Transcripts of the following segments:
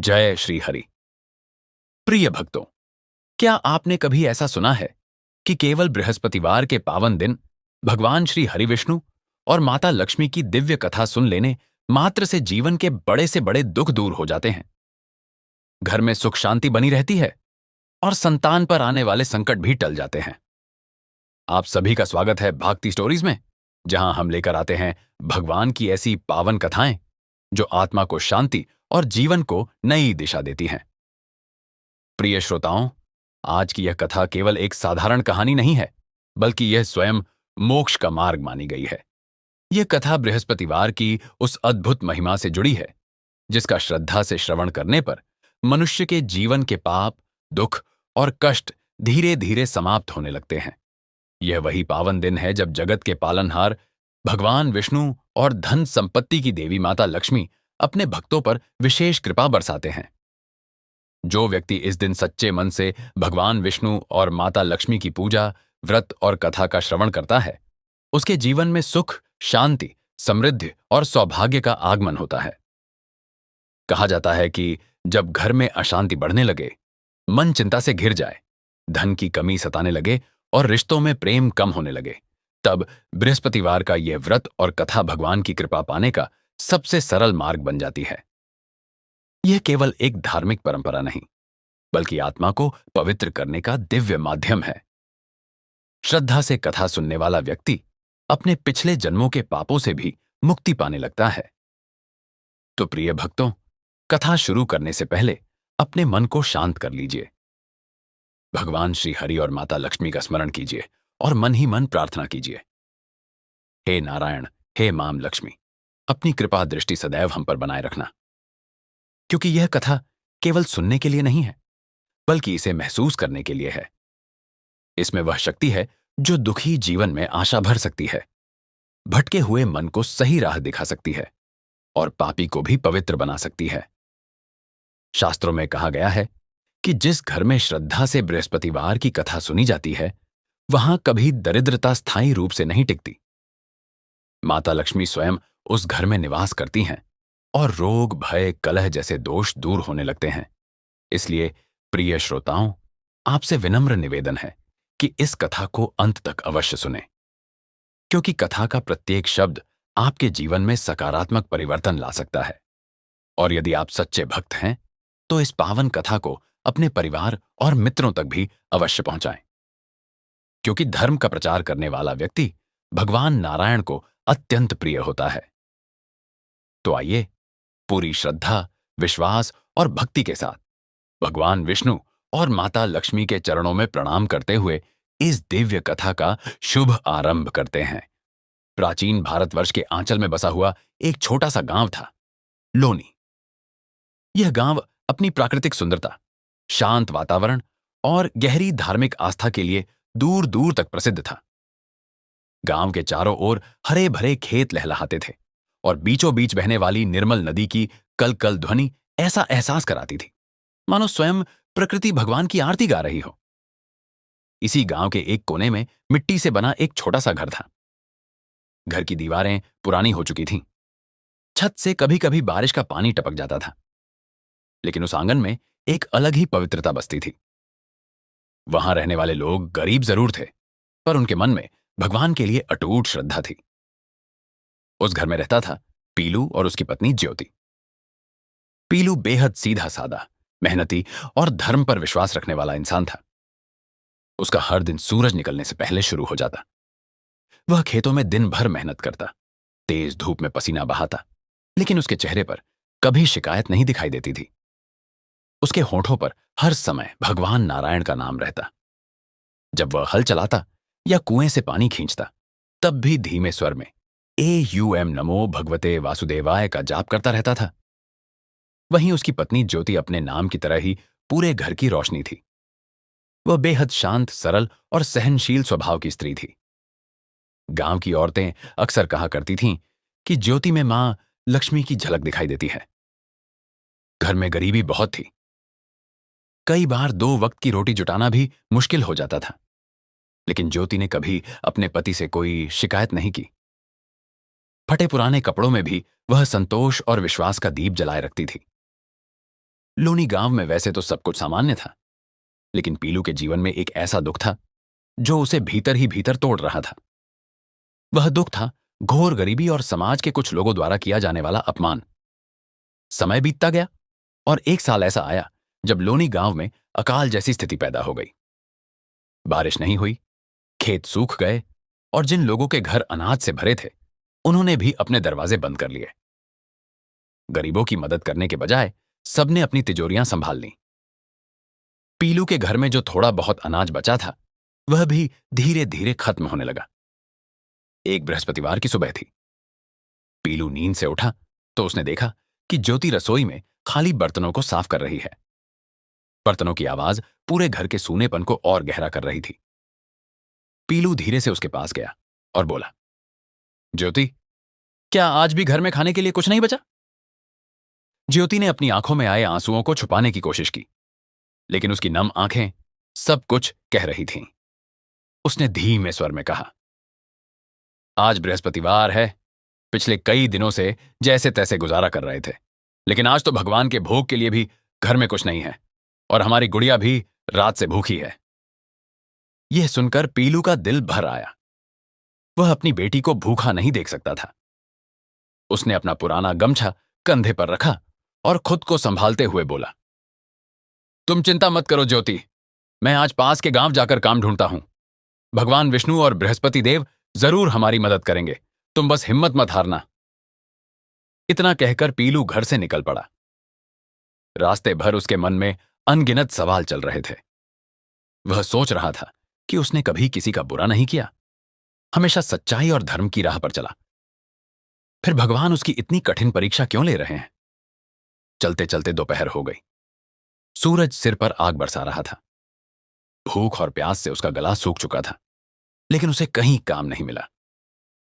जय श्री हरि। प्रिय भक्तों, क्या आपने कभी ऐसा सुना है कि केवल बृहस्पतिवार के पावन दिन भगवान श्री हरि विष्णु और माता लक्ष्मी की दिव्य कथा सुन लेने मात्र से जीवन के बड़े से बड़े दुख दूर हो जाते हैं। घर में सुख शांति बनी रहती है और संतान पर आने वाले संकट भी टल जाते हैं। आप सभी का स्वागत है भक्ति स्टोरीज में, जहां हम लेकर आते हैं भगवान की ऐसी पावन कथाएं जो आत्मा को शांति और जीवन को नई दिशा देती हैं। प्रिय श्रोताओं, आज की यह कथा केवल एक साधारण कहानी नहीं है, बल्कि यह स्वयं मोक्ष का मार्ग मानी गई है। यह कथा बृहस्पतिवार की उस अद्भुत महिमा से जुड़ी है, जिसका श्रद्धा से श्रवण करने पर मनुष्य के जीवन के पाप, दुख और कष्ट धीरे धीरे समाप्त होने लगते हैं। यह वही पावन दिन है जब जगत के पालनहार भगवान विष्णु और धन संपत्ति की देवी माता लक्ष्मी अपने भक्तों पर विशेष कृपा बरसाते हैं। जो व्यक्ति इस दिन सच्चे मन से भगवान विष्णु और माता लक्ष्मी की पूजा, व्रत और कथा का श्रवण करता है, उसके जीवन में सुख, शांति, समृद्धि और सौभाग्य का आगमन होता है। कहा जाता है कि जब घर में अशांति बढ़ने लगे, मन चिंता से घिर जाए, धन की कमी सताने लगे और रिश्तों में प्रेम कम होने लगे, तब बृहस्पतिवार का यह व्रत और कथा भगवान की कृपा पाने का सबसे सरल मार्ग बन जाती है। यह केवल एक धार्मिक परंपरा नहीं, बल्कि आत्मा को पवित्र करने का दिव्य माध्यम है। श्रद्धा से कथा सुनने वाला व्यक्ति अपने पिछले जन्मों के पापों से भी मुक्ति पाने लगता है। तो प्रिय भक्तों, कथा शुरू करने से पहले अपने मन को शांत कर लीजिए। भगवान श्री हरि और माता लक्ष्मी का स्मरण कीजिए और मन ही मन प्रार्थना कीजिए। हे नारायण, हे मां लक्ष्मी, अपनी कृपा दृष्टि सदैव हम पर बनाए रखना। क्योंकि यह कथा केवल सुनने के लिए नहीं है, बल्कि इसे महसूस करने के लिए है। इसमें वह शक्ति है जो दुखी जीवन में आशा भर सकती है, भटके हुए मन को सही राह दिखा सकती है और पापी को भी पवित्र बना सकती है। शास्त्रों में कहा गया है कि जिस घर में श्रद्धा से बृहस्पतिवार की कथा सुनी जाती है, वहां कभी दरिद्रता स्थायी रूप से नहीं टिकती। माता लक्ष्मी स्वयं उस घर में निवास करती हैं और रोग, भय, कलह जैसे दोष दूर होने लगते हैं। इसलिए प्रिय श्रोताओं, आपसे विनम्र निवेदन है कि इस कथा को अंत तक अवश्य सुनें, क्योंकि कथा का प्रत्येक शब्द आपके जीवन में सकारात्मक परिवर्तन ला सकता है। और यदि आप सच्चे भक्त हैं, तो इस पावन कथा को अपने परिवार और मित्रों तक भी अवश्य पहुंचाएं, क्योंकि धर्म का प्रचार करने वाला व्यक्ति भगवान नारायण को अत्यंत प्रिय होता है। तो आइए, पूरी श्रद्धा, विश्वास और भक्ति के साथ भगवान विष्णु और माता लक्ष्मी के चरणों में प्रणाम करते हुए इस दिव्य कथा का शुभ आरंभ करते हैं। प्राचीन भारतवर्ष के आंचल में बसा हुआ एक छोटा सा गांव था, लोनी। यह गांव अपनी प्राकृतिक सुंदरता, शांत वातावरण और गहरी धार्मिक आस्था के लिए दूर दूर तक प्रसिद्ध था। गांव के चारों ओर हरे भरे खेत लहलहाते थे और बीचों बीच बहने वाली निर्मल नदी की कल कल ध्वनि ऐसा एहसास कराती थी मानो स्वयं प्रकृति भगवान की आरती गा रही हो। इसी गांव के एक कोने में मिट्टी से बना एक छोटा सा घर था। घर की दीवारें पुरानी हो चुकी थीं। छत से कभी कभी बारिश का पानी टपक जाता था, लेकिन उस आंगन में एक अलग ही पवित्रता बसती थी। वहां रहने वाले लोग गरीब जरूर थे, पर उनके मन में भगवान के लिए अटूट श्रद्धा थी। उस घर में रहता था पीलू और उसकी पत्नी ज्योति। पीलू बेहद सीधा साधा, मेहनती और धर्म पर विश्वास रखने वाला इंसान था। उसका हर दिन सूरज निकलने से पहले शुरू हो जाता। वह खेतों में दिन भर मेहनत करता, तेज धूप में पसीना बहाता, लेकिन उसके चेहरे पर कभी शिकायत नहीं दिखाई देती थी। उसके होठों पर हर समय भगवान नारायण का नाम रहता। जब वह हल चलाता या कुएं से पानी खींचता, तब भी धीमे स्वर में AUM नमो भगवते वासुदेवाय का जाप करता रहता था। वहीं उसकी पत्नी ज्योति अपने नाम की तरह ही पूरे घर की रोशनी थी। वह बेहद शांत, सरल और सहनशील स्वभाव की स्त्री थी। गांव की औरतें अक्सर कहा करती थीं कि ज्योति में मां लक्ष्मी की झलक दिखाई देती है। घर में गरीबी बहुत थी। कई बार 2 वक्त की रोटी जुटाना भी मुश्किल हो जाता था, लेकिन ज्योति ने कभी अपने पति से कोई शिकायत नहीं की। फटे पुराने कपड़ों में भी वह संतोष और विश्वास का दीप जलाए रखती थी। लोनी गांव में वैसे तो सब कुछ सामान्य था, लेकिन पीलू के जीवन में एक ऐसा दुख था जो उसे भीतर ही भीतर तोड़ रहा था। वह दुख था घोर गरीबी और समाज के कुछ लोगों द्वारा किया जाने वाला अपमान। समय बीतता गया और एक साल ऐसा आया जब लोनी गांव में अकाल जैसी स्थिति पैदा हो गई। बारिश नहीं हुई, खेत सूख गए और जिन लोगों के घर अनाज से भरे थे उन्होंने भी अपने दरवाजे बंद कर लिए। गरीबों की मदद करने के बजाय सबने अपनी तिजोरियां संभाल लीं। पीलू के घर में जो थोड़ा बहुत अनाज बचा था वह भी धीरे धीरे खत्म होने लगा। एक बृहस्पतिवार की सुबह थी। पीलू नींद से उठा तो उसने देखा कि ज्योति रसोई में खाली बर्तनों को साफ कर रही है। बर्तनों की आवाज पूरे घर के सूनेपन को और गहरा कर रही थी। पीलू धीरे से उसके पास गया और बोला, ज्योति, क्या आज भी घर में खाने के लिए कुछ नहीं बचा? ज्योति ने अपनी आंखों में आए आंसुओं को छुपाने की कोशिश की, लेकिन उसकी नम आंखें सब कुछ कह रही थीं। उसने धीमे स्वर में कहा, आज बृहस्पतिवार है। पिछले कई दिनों से जैसे तैसे गुजारा कर रहे थे, लेकिन आज तो भगवान के भोग के लिए भी घर में कुछ नहीं है और हमारी गुड़िया भी रात से भूखी है। यह सुनकर पीलू का दिल भर आया। वह अपनी बेटी को भूखा नहीं देख सकता था। उसने अपना पुराना गमछा कंधे पर रखा और खुद को संभालते हुए बोला, तुम चिंता मत करो ज्योति, मैं आज पास के गांव जाकर काम ढूंढता हूं। भगवान विष्णु और बृहस्पति देव जरूर हमारी मदद करेंगे, तुम बस हिम्मत मत हारना। इतना कहकर पीलू घर से निकल पड़ा। रास्ते भर उसके मन में अनगिनत सवाल चल रहे थे। वह सोच रहा था कि उसने कभी किसी का बुरा नहीं किया, हमेशा सच्चाई और धर्म की राह पर चला। फिर भगवान उसकी इतनी कठिन परीक्षा क्यों ले रहे हैं? चलते चलते दोपहर हो गई। सूरज सिर पर आग बरसा रहा था। भूख और प्यास से उसका गला सूख चुका था, लेकिन उसे कहीं काम नहीं मिला।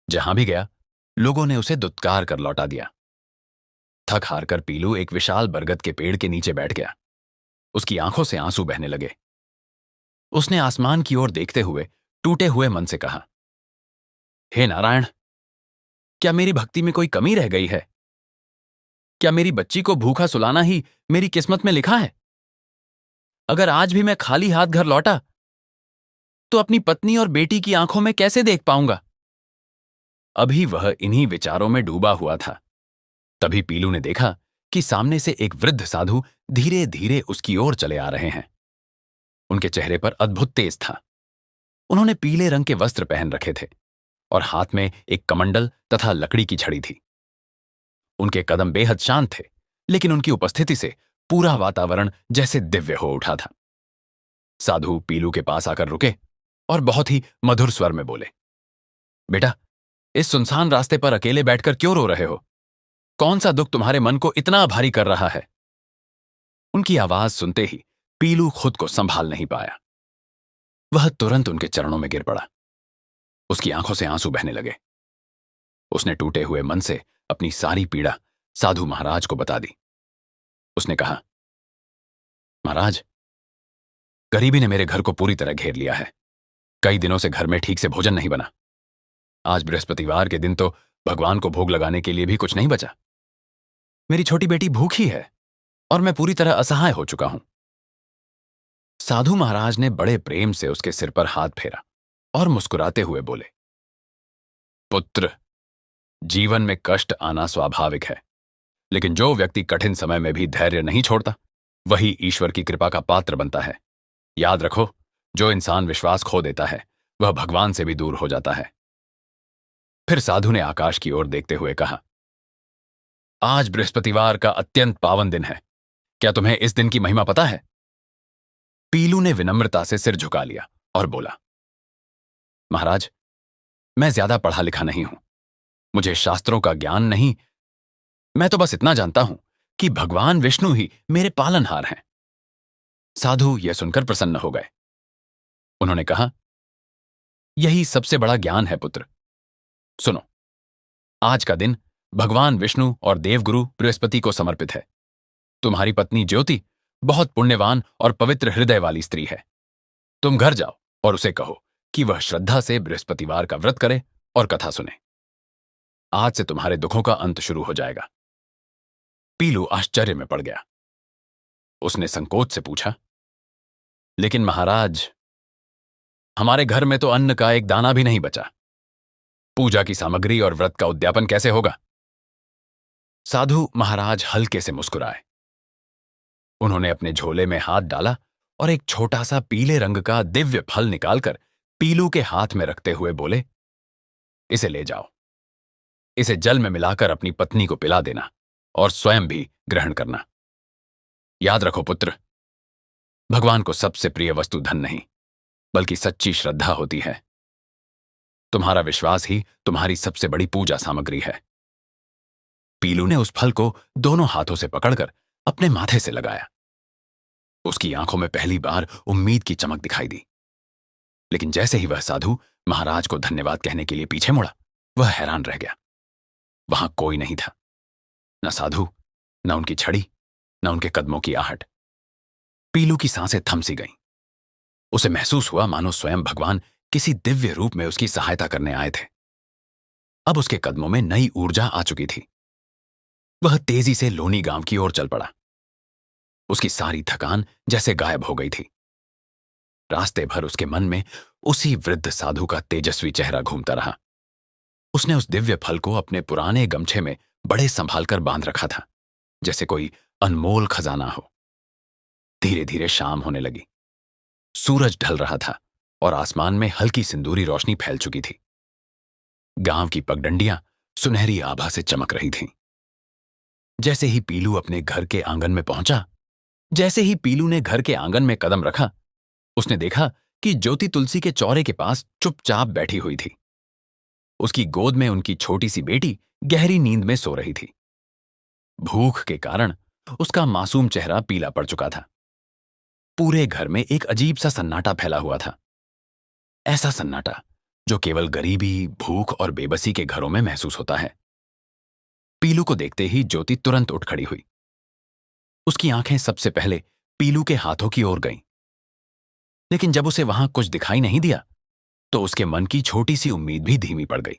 जहां भी गया लोगों ने उसे दुत्कार कर लौटा दिया। थक हार कर पीलू एक विशाल बरगद के पेड़ के नीचे बैठ गया। उसकी आंखों से आंसू बहने लगे। उसने आसमान की ओर देखते हुए टूटे हुए मन से कहा, हे नारायण, क्या मेरी भक्ति में कोई कमी रह गई है? क्या मेरी बच्ची को भूखा सुलाना ही मेरी किस्मत में लिखा है? अगर आज भी मैं खाली हाथ घर लौटा तो अपनी पत्नी और बेटी की आंखों में कैसे देख पाऊंगा? अभी वह इन्हीं विचारों में डूबा हुआ था, तभी पीलू ने देखा कि सामने से एक वृद्ध साधु धीरे धीरे उसकी ओर चले आ रहे हैं। उनके चेहरे पर अद्भुत तेज था। उन्होंने पीले रंग के वस्त्र पहन रखे थे और हाथ में एक कमंडल तथा लकड़ी की छड़ी थी। उनके कदम बेहद शांत थे, लेकिन उनकी उपस्थिति से पूरा वातावरण जैसे दिव्य हो उठा था। साधु पीलू के पास आकर रुके और बहुत ही मधुर स्वर में बोले, बेटा, इस सुनसान रास्ते पर अकेले बैठकर क्यों रो रहे हो? कौन सा दुख तुम्हारे मन को इतना भारी कर रहा है? उनकी आवाज सुनते ही पीलू खुद को संभाल नहीं पाया। वह तुरंत उनके चरणों में गिर पड़ा। उसकी आंखों से आंसू बहने लगे। उसने टूटे हुए मन से अपनी सारी पीड़ा साधु महाराज को बता दी। उसने कहा, महाराज, गरीबी ने मेरे घर को पूरी तरह घेर लिया है। कई दिनों से घर में ठीक से भोजन नहीं बना। आज बृहस्पतिवार के दिन तो भगवान को भोग लगाने के लिए भी कुछ नहीं बचा। मेरी छोटी बेटी भूखी है और मैं पूरी तरह असहाय हो चुका हूं। साधु महाराज ने बड़े प्रेम से उसके सिर पर हाथ फेरा और मुस्कुराते हुए बोले, पुत्र, जीवन में कष्ट आना स्वाभाविक है, लेकिन जो व्यक्ति कठिन समय में भी धैर्य नहीं छोड़ता वही ईश्वर की कृपा का पात्र बनता है। याद रखो, जो इंसान विश्वास खो देता है वह भगवान से भी दूर हो जाता है। फिर साधु ने आकाश की ओर देखते हुए कहा, आज बृहस्पतिवार का अत्यंत पावन दिन है। क्या तुम्हें इस दिन की महिमा पता है? पीलू ने विनम्रता से सिर झुका लिया और बोला, महाराज, मैं ज्यादा पढ़ा लिखा नहीं हूं, मुझे शास्त्रों का ज्ञान नहीं। मैं तो बस इतना जानता हूं कि भगवान विष्णु ही मेरे पालनहार हैं। साधु यह सुनकर प्रसन्न हो गए। उन्होंने कहा, यही सबसे बड़ा ज्ञान है पुत्र। सुनो, आज का दिन भगवान विष्णु और देवगुरु बृहस्पति को समर्पित है। तुम्हारी पत्नी ज्योति बहुत पुण्यवान और पवित्र हृदय वाली स्त्री है। तुम घर जाओ और उसे कहो कि वह श्रद्धा से बृहस्पतिवार का व्रत करे और कथा सुने। आज से तुम्हारे दुखों का अंत शुरू हो जाएगा। पीलू आश्चर्य में पड़ गया। उसने संकोच से पूछा। लेकिन महाराज, हमारे घर में तो अन्न का एक दाना भी नहीं बचा। पूजा की सामग्री और व्रत का उद्यापन कैसे होगा? साधु महाराज हल्के से मुस्कुराए। उन्होंने अपने झोले में हाथ डाला और एक छोटा सा पीले रंग का दिव्य फल निकालकर पीलू के हाथ में रखते हुए बोले, इसे ले जाओ। इसे जल में मिलाकर अपनी पत्नी को पिला देना और स्वयं भी ग्रहण करना। याद रखो पुत्र, भगवान को सबसे प्रिय वस्तु धन नहीं, बल्कि सच्ची श्रद्धा होती है। तुम्हारा विश्वास ही तुम्हारी सबसे बड़ी पूजा सामग्री है। पीलू ने उस फल को दोनों हाथों से पकड़कर अपने माथे से लगाया। उसकी आंखों में पहली बार उम्मीद की चमक दिखाई दी। लेकिन जैसे ही वह साधु महाराज को धन्यवाद कहने के लिए पीछे मुड़ा, वह हैरान रह गया। वहां कोई नहीं था, न साधु, न उनकी छड़ी, न उनके कदमों की आहट। पीलू की सांसें थम सी गईं। उसे महसूस हुआ मानो स्वयं भगवान किसी दिव्य रूप में उसकी सहायता करने आए थे। अब उसके कदमों में नई ऊर्जा आ चुकी थी। वह तेजी से लोनी गांव की ओर चल पड़ा। उसकी सारी थकान जैसे गायब हो गई थी। रास्ते भर उसके मन में उसी वृद्ध साधु का तेजस्वी चेहरा घूमता रहा। उसने उस दिव्य फल को अपने पुराने गमछे में बड़े संभाल कर बांध रखा था, जैसे कोई अनमोल खजाना हो। धीरे धीरे शाम होने लगी। सूरज ढल रहा था और आसमान में हल्की सिंदूरी रोशनी फैल चुकी थी। गांव की पगडंडियां सुनहरी आभा से चमक रही थीं। जैसे ही पीलू अपने घर के आंगन में पहुंचा, जैसे ही पीलू ने घर के आंगन में कदम रखा, उसने देखा कि ज्योति तुलसी के चौरे के पास चुपचाप बैठी हुई थी। उसकी गोद में उनकी छोटी सी बेटी गहरी नींद में सो रही थी। भूख के कारण उसका मासूम चेहरा पीला पड़ चुका था। पूरे घर में एक अजीब सा सन्नाटा फैला हुआ था। ऐसा सन्नाटा जो केवल गरीबी, भूख और बेबसी के घरों में महसूस होता है। पीलू को देखते ही ज्योति तुरंत उठ खड़ी हुई। उसकी आंखें सबसे पहले पीलू के हाथों की ओर गईं। लेकिन जब उसे वहां कुछ दिखाई नहीं दिया, तो उसके मन की छोटी सी उम्मीद भी धीमी पड़ गई।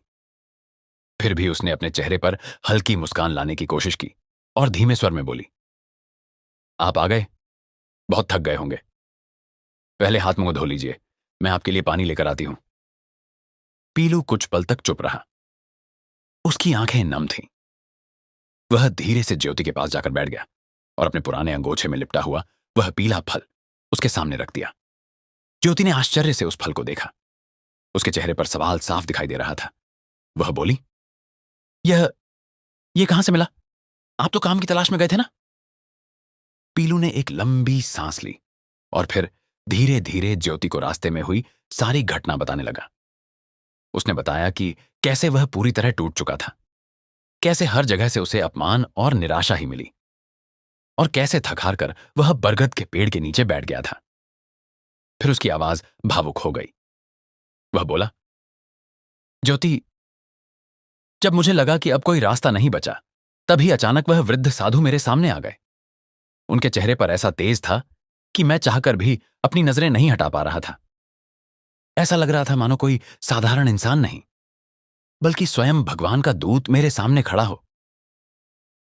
फिर भी उसने अपने चेहरे पर हल्की मुस्कान लाने की कोशिश की और धीमे स्वर में बोली, आप आ गए? बहुत थक गए होंगे। पहले हाथ मुंह धो लीजिए, मैं आपके लिए पानी लेकर आती हूं। पीलू कुछ पल तक चुप रहा। उसकी आंखें नम थीं। वह धीरे से ज्योति के पास जाकर बैठ गया और अपने पुराने अंगोछे में लिपटा हुआ वह पीला फल उसके सामने रख दिया। ज्योति ने आश्चर्य से उस फल को देखा। उसके चेहरे पर सवाल साफ दिखाई दे रहा था। वह बोली, यह कहां से मिला? आप तो काम की तलाश में गए थे ना? पीलू ने एक लंबी सांस ली और फिर धीरे धीरे ज्योति को रास्ते में हुई सारी घटना बताने लगा। उसने बताया कि कैसे वह पूरी तरह टूट चुका था, कैसे हर जगह से उसे अपमान और निराशा ही मिली, और कैसे थक हार कर वह बरगद के पेड़ के नीचे बैठ गया था। फिर उसकी आवाज भावुक हो गई। वह बोला, ज्योति, जब मुझे लगा कि अब कोई रास्ता नहीं बचा, तभी अचानक वह वृद्ध साधु मेरे सामने आ गए। उनके चेहरे पर ऐसा तेज था कि मैं चाहकर भी अपनी नजरें नहीं हटा पा रहा था। ऐसा लग रहा था मानो कोई साधारण इंसान नहीं, बल्कि स्वयं भगवान का दूत मेरे सामने खड़ा हो।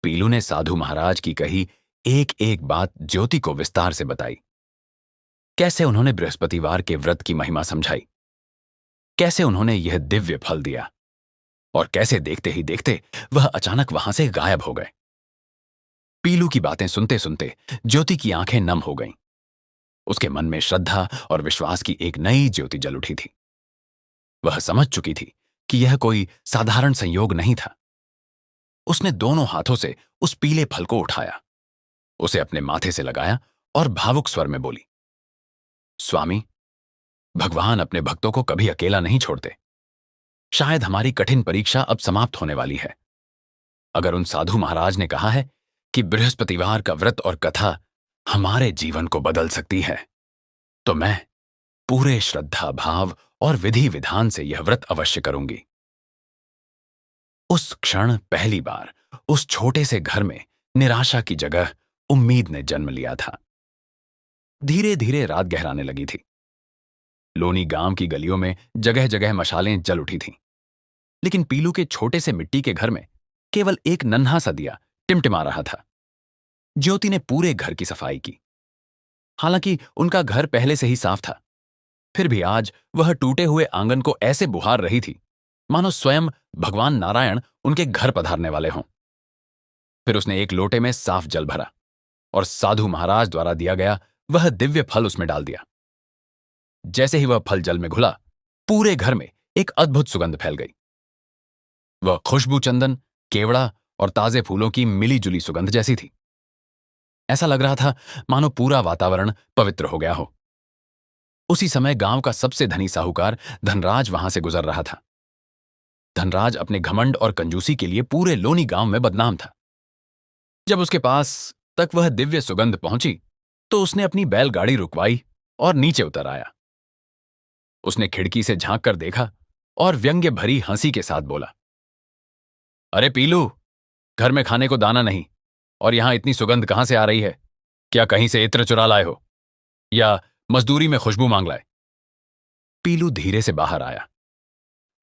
पीलू ने साधु महाराज की कही एक एक बात ज्योति को विस्तार से बताई। कैसे उन्होंने बृहस्पतिवार के व्रत की महिमा समझाई, कैसे उन्होंने यह दिव्य फल दिया, और कैसे देखते ही देखते वह अचानक वहां से गायब हो गए। पीलू की बातें सुनते सुनते ज्योति की आंखें नम हो गईं। उसके मन में श्रद्धा और विश्वास की एक नई ज्योति जल उठी थी। वह समझ चुकी थी कि यह कोई साधारण संयोग नहीं था। उसने दोनों हाथों से उस पीले फल को उठाया, उसे अपने माथे से लगाया और भावुक स्वर में बोली, स्वामी, भगवान अपने भक्तों को कभी अकेला नहीं छोड़ते। शायद हमारी कठिन परीक्षा अब समाप्त होने वाली है। अगर उन साधु महाराज ने कहा है कि बृहस्पतिवार का व्रत और कथा हमारे जीवन को बदल सकती है, तो मैं पूरे श्रद्धा भाव और विधि विधान से यह व्रत अवश्य करूंगी। उस क्षण पहली बार उस छोटे से घर में निराशा की जगह उम्मीद ने जन्म लिया था। धीरे धीरे रात गहराने लगी थी। लोनी गांव की गलियों में जगह जगह मशालें जल उठी थीं, लेकिन पीलू के छोटे से मिट्टी के घर में केवल एक नन्हा सा दिया टिमटिमा रहा था। ज्योति ने पूरे घर की सफाई की, हालांकि उनका घर पहले से ही साफ था, फिर भी आज वह टूटे हुए आंगन को ऐसे बुहार रही थी मानो स्वयं भगवान नारायण उनके घर पधारने वाले हों। फिर उसने एक लोटे में साफ जल भरा और साधु महाराज द्वारा दिया गया वह दिव्य फल उसमें डाल दिया। जैसे ही वह फल जल में घुला, पूरे घर में एक अद्भुत सुगंध फैल गई। वह खुशबू चंदन, केवड़ा और ताजे फूलों की मिली जुली सुगंध जैसी थी। ऐसा लग रहा था मानो पूरा वातावरण पवित्र हो गया हो। उसी समय गांव का सबसे धनी साहूकार धनराज वहां से गुजर रहा था। धनराज अपने घमंड और कंजूसी के लिए पूरे लोनी गांव में बदनाम था। जब उसके पास तक वह दिव्य सुगंध पहुंची तो उसने अपनी बैलगाड़ी रुकवाई और नीचे उतर आया। उसने खिड़की से झांक कर देखा और व्यंग्य भरी हंसी के साथ बोला, अरे पीलू, घर में खाने को दाना नहीं और यहां इतनी सुगंध कहां से आ रही है? क्या कहीं से इत्र चुरा लाए हो या मजदूरी में खुशबू मांग लाए? पीलू धीरे से बाहर आया।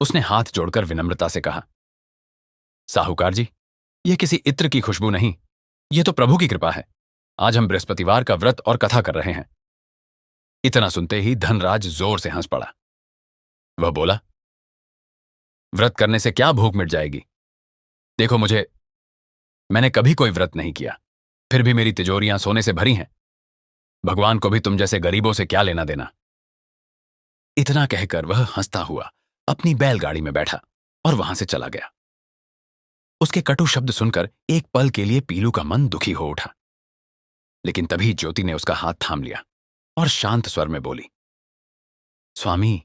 उसने हाथ जोड़कर विनम्रता से कहा, साहूकार जी, यह किसी इत्र की खुशबू नहीं, यह तो प्रभु की कृपा है। आज हम बृहस्पतिवार का व्रत और कथा कर रहे हैं। इतना सुनते ही धनराज जोर से हंस पड़ा। वह बोला, व्रत करने से क्या भूख मिट जाएगी? देखो मैंने कभी कोई व्रत नहीं किया, फिर भी मेरी तिजोरियां सोने से भरी हैं। भगवान को भी तुम जैसे गरीबों से क्या लेना देना। इतना कहकर वह हंसता हुआ अपनी बैलगाड़ी में बैठा और वहां से चला गया। उसके कटु शब्द सुनकर एक पल के लिए पीलू का मन दुखी हो उठा, लेकिन तभी ज्योति ने उसका हाथ थाम लिया और शांत स्वर में बोली, स्वामी,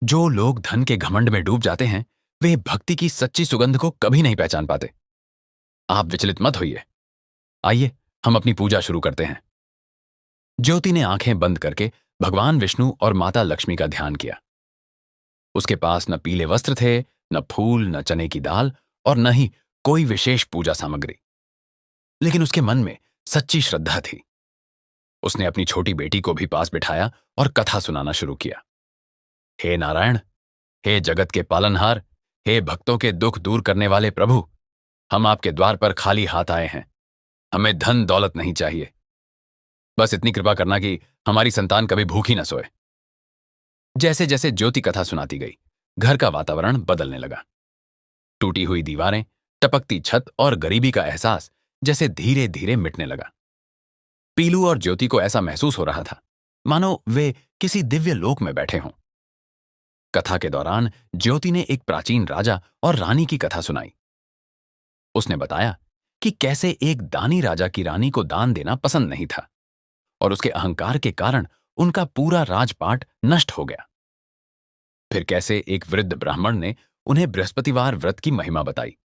जो लोग धन के घमंड में डूब जाते हैं वे भक्ति की सच्ची सुगंध को कभी नहीं पहचान पाते। आप विचलित मत होइए। आइए हम अपनी पूजा शुरू करते हैं। ज्योति ने आंखें बंद करके भगवान विष्णु और माता लक्ष्मी का ध्यान किया। उसके पास न पीले वस्त्र थे, न फूल, न चने की दाल और न ही कोई विशेष पूजा सामग्री, लेकिन उसके मन में सच्ची श्रद्धा थी। उसने अपनी छोटी बेटी को भी पास बिठाया और कथा सुनाना शुरू किया। हे नारायण, हे जगत के पालनहार, हे भक्तों के दुख दूर करने वाले प्रभु, हम आपके द्वार पर खाली हाथ आए हैं। हमें धन दौलत नहीं चाहिए, बस इतनी कृपा करना कि हमारी संतान कभी भूखी न सोए। जैसे जैसे ज्योति कथा सुनाती गई, घर का वातावरण बदलने लगा। टूटी हुई दीवारें, टपकती छत और गरीबी का एहसास जैसे धीरे धीरे मिटने लगा। पीलू और ज्योति को ऐसा महसूस हो रहा था मानो वे किसी दिव्य लोक में बैठे हों। कथा के दौरान ज्योति ने एक प्राचीन राजा और रानी की कथा सुनाई। उसने बताया कि कैसे एक दानी राजा की रानी को दान देना पसंद नहीं था और उसके अहंकार के कारण उनका पूरा राजपाट नष्ट हो गया। फिर कैसे एक वृद्ध ब्राह्मण ने उन्हें बृहस्पतिवार व्रत की महिमा बताई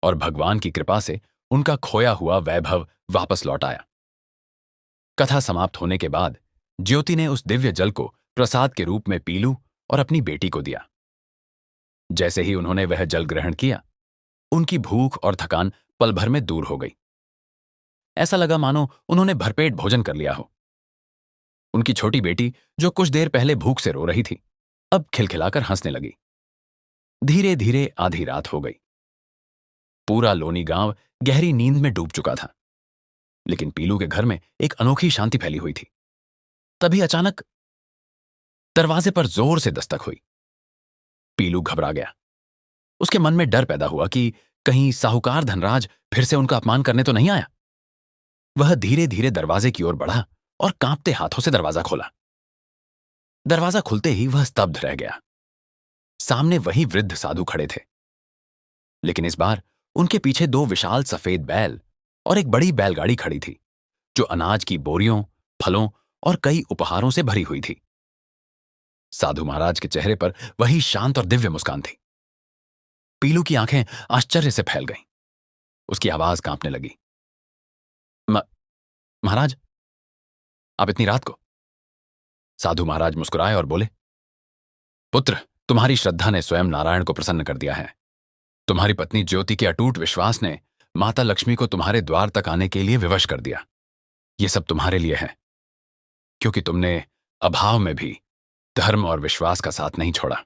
और भगवान की कृपा से उनका खोया हुआ वैभव वापस लौट आया। कथा समाप्त होने के बाद ज्योति ने उस दिव्य जल को प्रसाद के रूप में पीलू और अपनी बेटी को दिया। जैसे ही उन्होंने वह जल ग्रहण किया, उनकी भूख और थकान पल भर में दूर हो गई। ऐसा लगा मानो उन्होंने भरपेट भोजन कर लिया हो। उनकी छोटी बेटी, जो कुछ देर पहले भूख से रो रही थी, अब खिलखिलाकर हंसने लगी। धीरे धीरे आधी रात हो गई। पूरा लोनी गांव गहरी नींद में डूब चुका था, लेकिन पीलू के घर में एक अनोखी शांति फैली हुई थी। तभी अचानक दरवाजे पर जोर से दस्तक हुई। पीलू घबरा गया। उसके मन में डर पैदा हुआ कि कहीं साहूकार धनराज फिर से उनका अपमान करने तो नहीं आया। वह धीरे धीरे दरवाजे की ओर बढ़ा और कांपते हाथों से दरवाजा खोला। दरवाजा खुलते ही वह स्तब्ध रह गया। सामने वही वृद्ध साधु खड़े थे, लेकिन इस बार उनके पीछे दो विशाल सफेद बैल और एक बड़ी बैलगाड़ी खड़ी थी, जो अनाज की बोरियों, फलों और कई उपहारों से भरी हुई थी। साधु महाराज के चेहरे पर वही शांत और दिव्य मुस्कान थी। पीलू की आंखें आश्चर्य से फैल गईं। उसकी आवाज कांपने लगी। महाराज, आप इतनी रात को? साधु महाराज मुस्कुराए और बोले, पुत्र, तुम्हारी श्रद्धा ने स्वयं नारायण को प्रसन्न कर दिया है। तुम्हारी पत्नी ज्योति के अटूट विश्वास ने माता लक्ष्मी को तुम्हारे द्वार तक आने के लिए विवश कर दिया। ये सब तुम्हारे लिए है, क्योंकि तुमने अभाव में भी धर्म और विश्वास का साथ नहीं छोड़ा।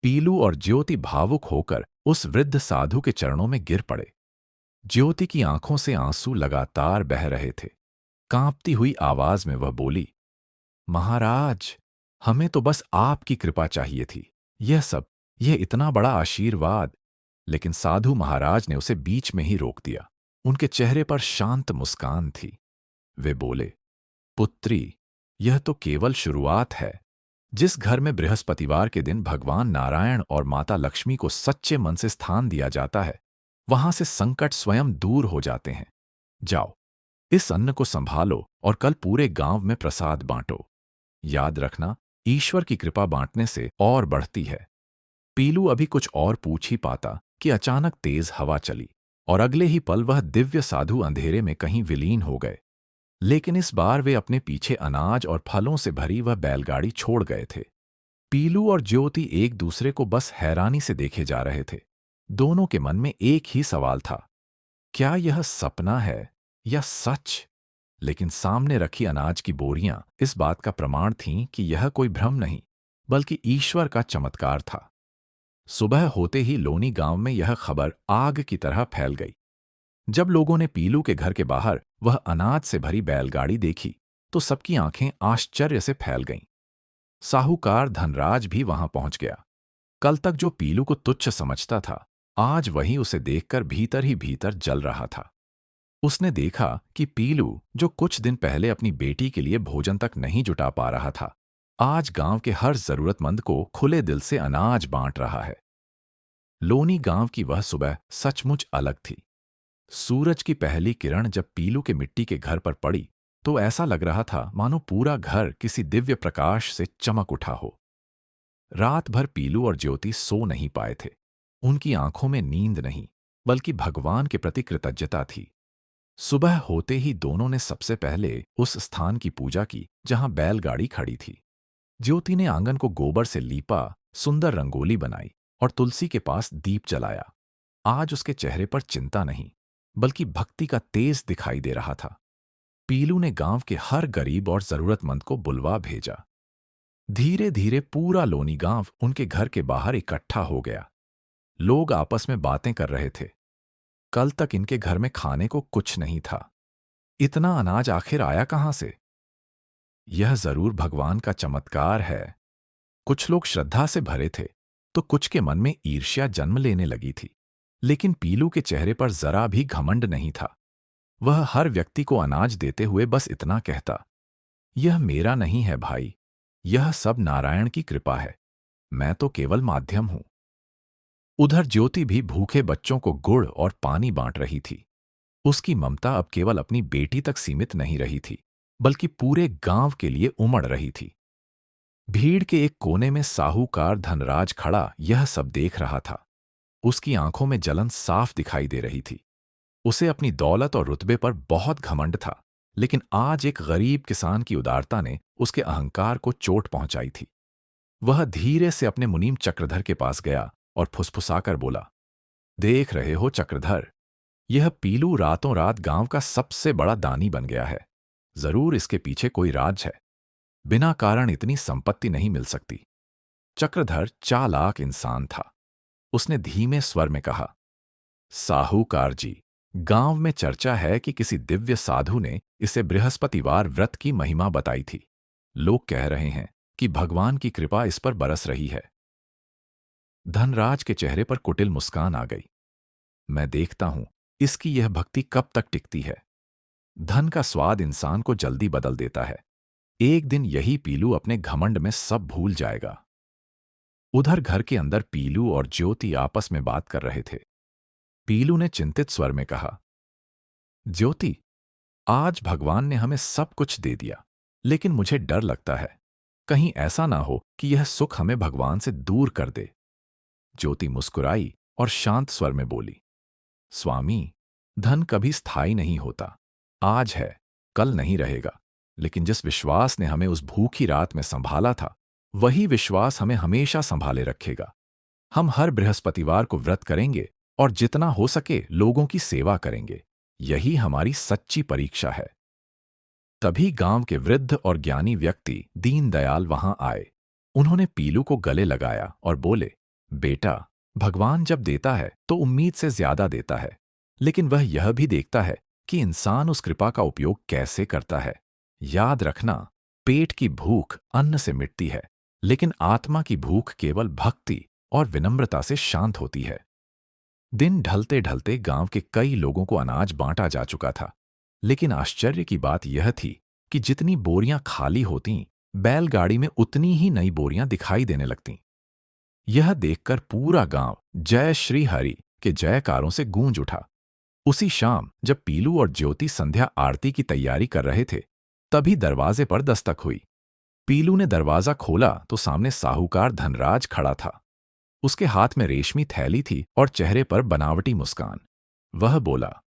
पीलू और ज्योति भावुक होकर उस वृद्ध साधु के चरणों में गिर पड़े। ज्योति की आंखों से आंसू लगातार बह रहे थे। कांपती हुई आवाज में वह बोली, महाराज, हमें तो बस आपकी कृपा चाहिए थी। यह इतना बड़ा आशीर्वाद। लेकिन साधु महाराज ने उसे बीच में ही रोक दिया। उनके चेहरे पर शांत मुस्कान थी। वे बोले, पुत्री, यह तो केवल शुरुआत है। जिस घर में बृहस्पतिवार के दिन भगवान नारायण और माता लक्ष्मी को सच्चे मन से स्थान दिया जाता है, वहां से संकट स्वयं दूर हो जाते हैं। जाओ, इस अन्न को संभालो और कल पूरे गांव में प्रसाद बांटो। याद रखना, ईश्वर की कृपा बांटने से और बढ़ती है। पीलू अभी कुछ और पूछ ही पाता कि अचानक तेज हवा चली और अगले ही पल वह दिव्य साधु अंधेरे में कहीं विलीन हो गए। लेकिन इस बार वे अपने पीछे अनाज और फलों से भरी वह बैलगाड़ी छोड़ गए थे। पीलू और ज्योति एक दूसरे को बस हैरानी से देखे जा रहे थे। दोनों के मन में एक ही सवाल था, क्या यह सपना है या सच? लेकिन सामने रखी अनाज की बोरियां इस बात का प्रमाण थीं कि यह कोई भ्रम नहीं, बल्कि ईश्वर का चमत्कार था। सुबह होते ही लोनी गांव में यह खबर आग की तरह फैल गई। जब लोगों ने पीलू के घर के बाहर वह अनाज से भरी बैलगाड़ी देखी, तो सबकी आंखें आश्चर्य से फैल गईं। साहूकार धनराज भी वहां पहुंच गया। कल तक जो पीलू को तुच्छ समझता था, आज वही उसे देखकर भीतर ही भीतर जल रहा था। उसने देखा कि पीलू, जो कुछ दिन पहले अपनी बेटी के लिए भोजन तक नहीं जुटा पा रहा था, आज गांव के हर जरूरतमंद को खुले दिल से अनाज बांट रहा है। लोनी गांव की वह सुबह सचमुच अलग थी। सूरज की पहली किरण जब पीलू के मिट्टी के घर पर पड़ी, तो ऐसा लग रहा था मानो पूरा घर किसी दिव्य प्रकाश से चमक उठा हो। रात भर पीलू और ज्योति सो नहीं पाए थे। उनकी आंखों में नींद नहीं, बल्कि भगवान के प्रति कृतज्ञता थी। सुबह होते ही दोनों ने सबसे पहले उस स्थान की पूजा की जहां बैलगाड़ी खड़ी थी। ज्योति ने आंगन को गोबर से लीपा, सुंदर रंगोली बनाई और तुलसी के पास दीप जलाया। आज उसके चेहरे पर चिंता नहीं, बल्कि भक्ति का तेज दिखाई दे रहा था। पीलू ने गांव के हर गरीब और जरूरतमंद को बुलवा भेजा। धीरे धीरे पूरा लोनी गांव उनके घर के बाहर इकट्ठा हो गया। लोग आपस में बातें कर रहे थे। कल तक इनके घर में खाने को कुछ नहीं था। इतना अनाज आखिर आया कहां से? यह जरूर भगवान का चमत्कार है। कुछ लोग श्रद्धा से भरे थे, तो कुछ के मन में ईर्ष्या जन्म लेने लगी थी। लेकिन पीलू के चेहरे पर जरा भी घमंड नहीं था। वह हर व्यक्ति को अनाज देते हुए बस इतना कहता, यह मेरा नहीं है भाई, यह सब नारायण की कृपा है, मैं तो केवल माध्यम हूं। उधर ज्योति भी भूखे बच्चों को गुड़ और पानी बांट रही थी। उसकी ममता अब केवल अपनी बेटी तक सीमित नहीं रही थी, बल्कि पूरे गांव के लिए उमड़ रही थी। भीड़ के एक कोने में साहूकार धनराज खड़ा यह सब देख रहा था। उसकी आंखों में जलन साफ दिखाई दे रही थी। उसे अपनी दौलत और रुतबे पर बहुत घमंड था, लेकिन आज एक गरीब किसान की उदारता ने उसके अहंकार को चोट पहुंचाई थी। वह धीरे से अपने मुनीम चक्रधर के पास गया और फुसफुसाकर बोला, देख रहे हो चक्रधर, यह पीलू रातों रात गांव का सबसे बड़ा दानी बन गया है। जरूर इसके पीछे कोई राज है। बिना कारण इतनी संपत्ति नहीं मिल सकती। चक्रधर चालाक इंसान था। उसने धीमे स्वर में कहा, साहूकार जी, गांव में चर्चा है कि किसी दिव्य साधु ने इसे बृहस्पतिवार व्रत की महिमा बताई थी। लोग कह रहे हैं कि भगवान की कृपा इस पर बरस रही है। धनराज के चेहरे पर कुटिल मुस्कान आ गई। मैं देखता हूं इसकी यह भक्ति कब तक टिकती है। धन का स्वाद इंसान को जल्दी बदल देता है। एक दिन यही पीलू अपने घमंड में सब भूल जाएगा। उधर घर के अंदर पीलू और ज्योति आपस में बात कर रहे थे। पीलू ने चिंतित स्वर में कहा, ज्योति, आज भगवान ने हमें सब कुछ दे दिया, लेकिन मुझे डर लगता है कहीं ऐसा ना हो कि यह सुख हमें भगवान से दूर कर दे। ज्योति मुस्कुराई और शांत स्वर में बोली, स्वामी, धन कभी स्थायी नहीं होता। आज है, कल नहीं रहेगा। लेकिन जिस विश्वास ने हमें उस भूखी रात में संभाला था, वही विश्वास हमें हमेशा संभाले रखेगा। हम हर बृहस्पतिवार को व्रत करेंगे और जितना हो सके लोगों की सेवा करेंगे। यही हमारी सच्ची परीक्षा है। तभी गांव के वृद्ध और ज्ञानी व्यक्ति दीनदयाल वहां आए। उन्होंने पीलू को गले लगाया और बोले, बेटा, भगवान जब देता है तो उम्मीद से ज्यादा देता है, लेकिन वह यह भी देखता है कि इंसान उस कृपा का उपयोग कैसे करता है। याद रखना, पेट की भूख अन्न से मिटती है, लेकिन आत्मा की भूख केवल भक्ति और विनम्रता से शांत होती है। दिन ढलते ढलते गांव के कई लोगों को अनाज बांटा जा चुका था, लेकिन आश्चर्य की बात यह थी कि जितनी बोरियां खाली होतीं, बैलगाड़ी में उतनी ही नई बोरियां दिखाई देने लगतीं। यह देखकर पूरा गांव जय श्री हरि के जयकारों से गूंज उठा। उसी शाम जब पीलू और ज्योति संध्या आरती की तैयारी कर रहे थे, तभी दरवाजे पर दस्तक हुई। पीलू ने दरवाजा खोला तो सामने साहूकार धनराज खड़ा था। उसके हाथ में रेशमी थैली थी और चेहरे पर बनावटी मुस्कान। वह बोला,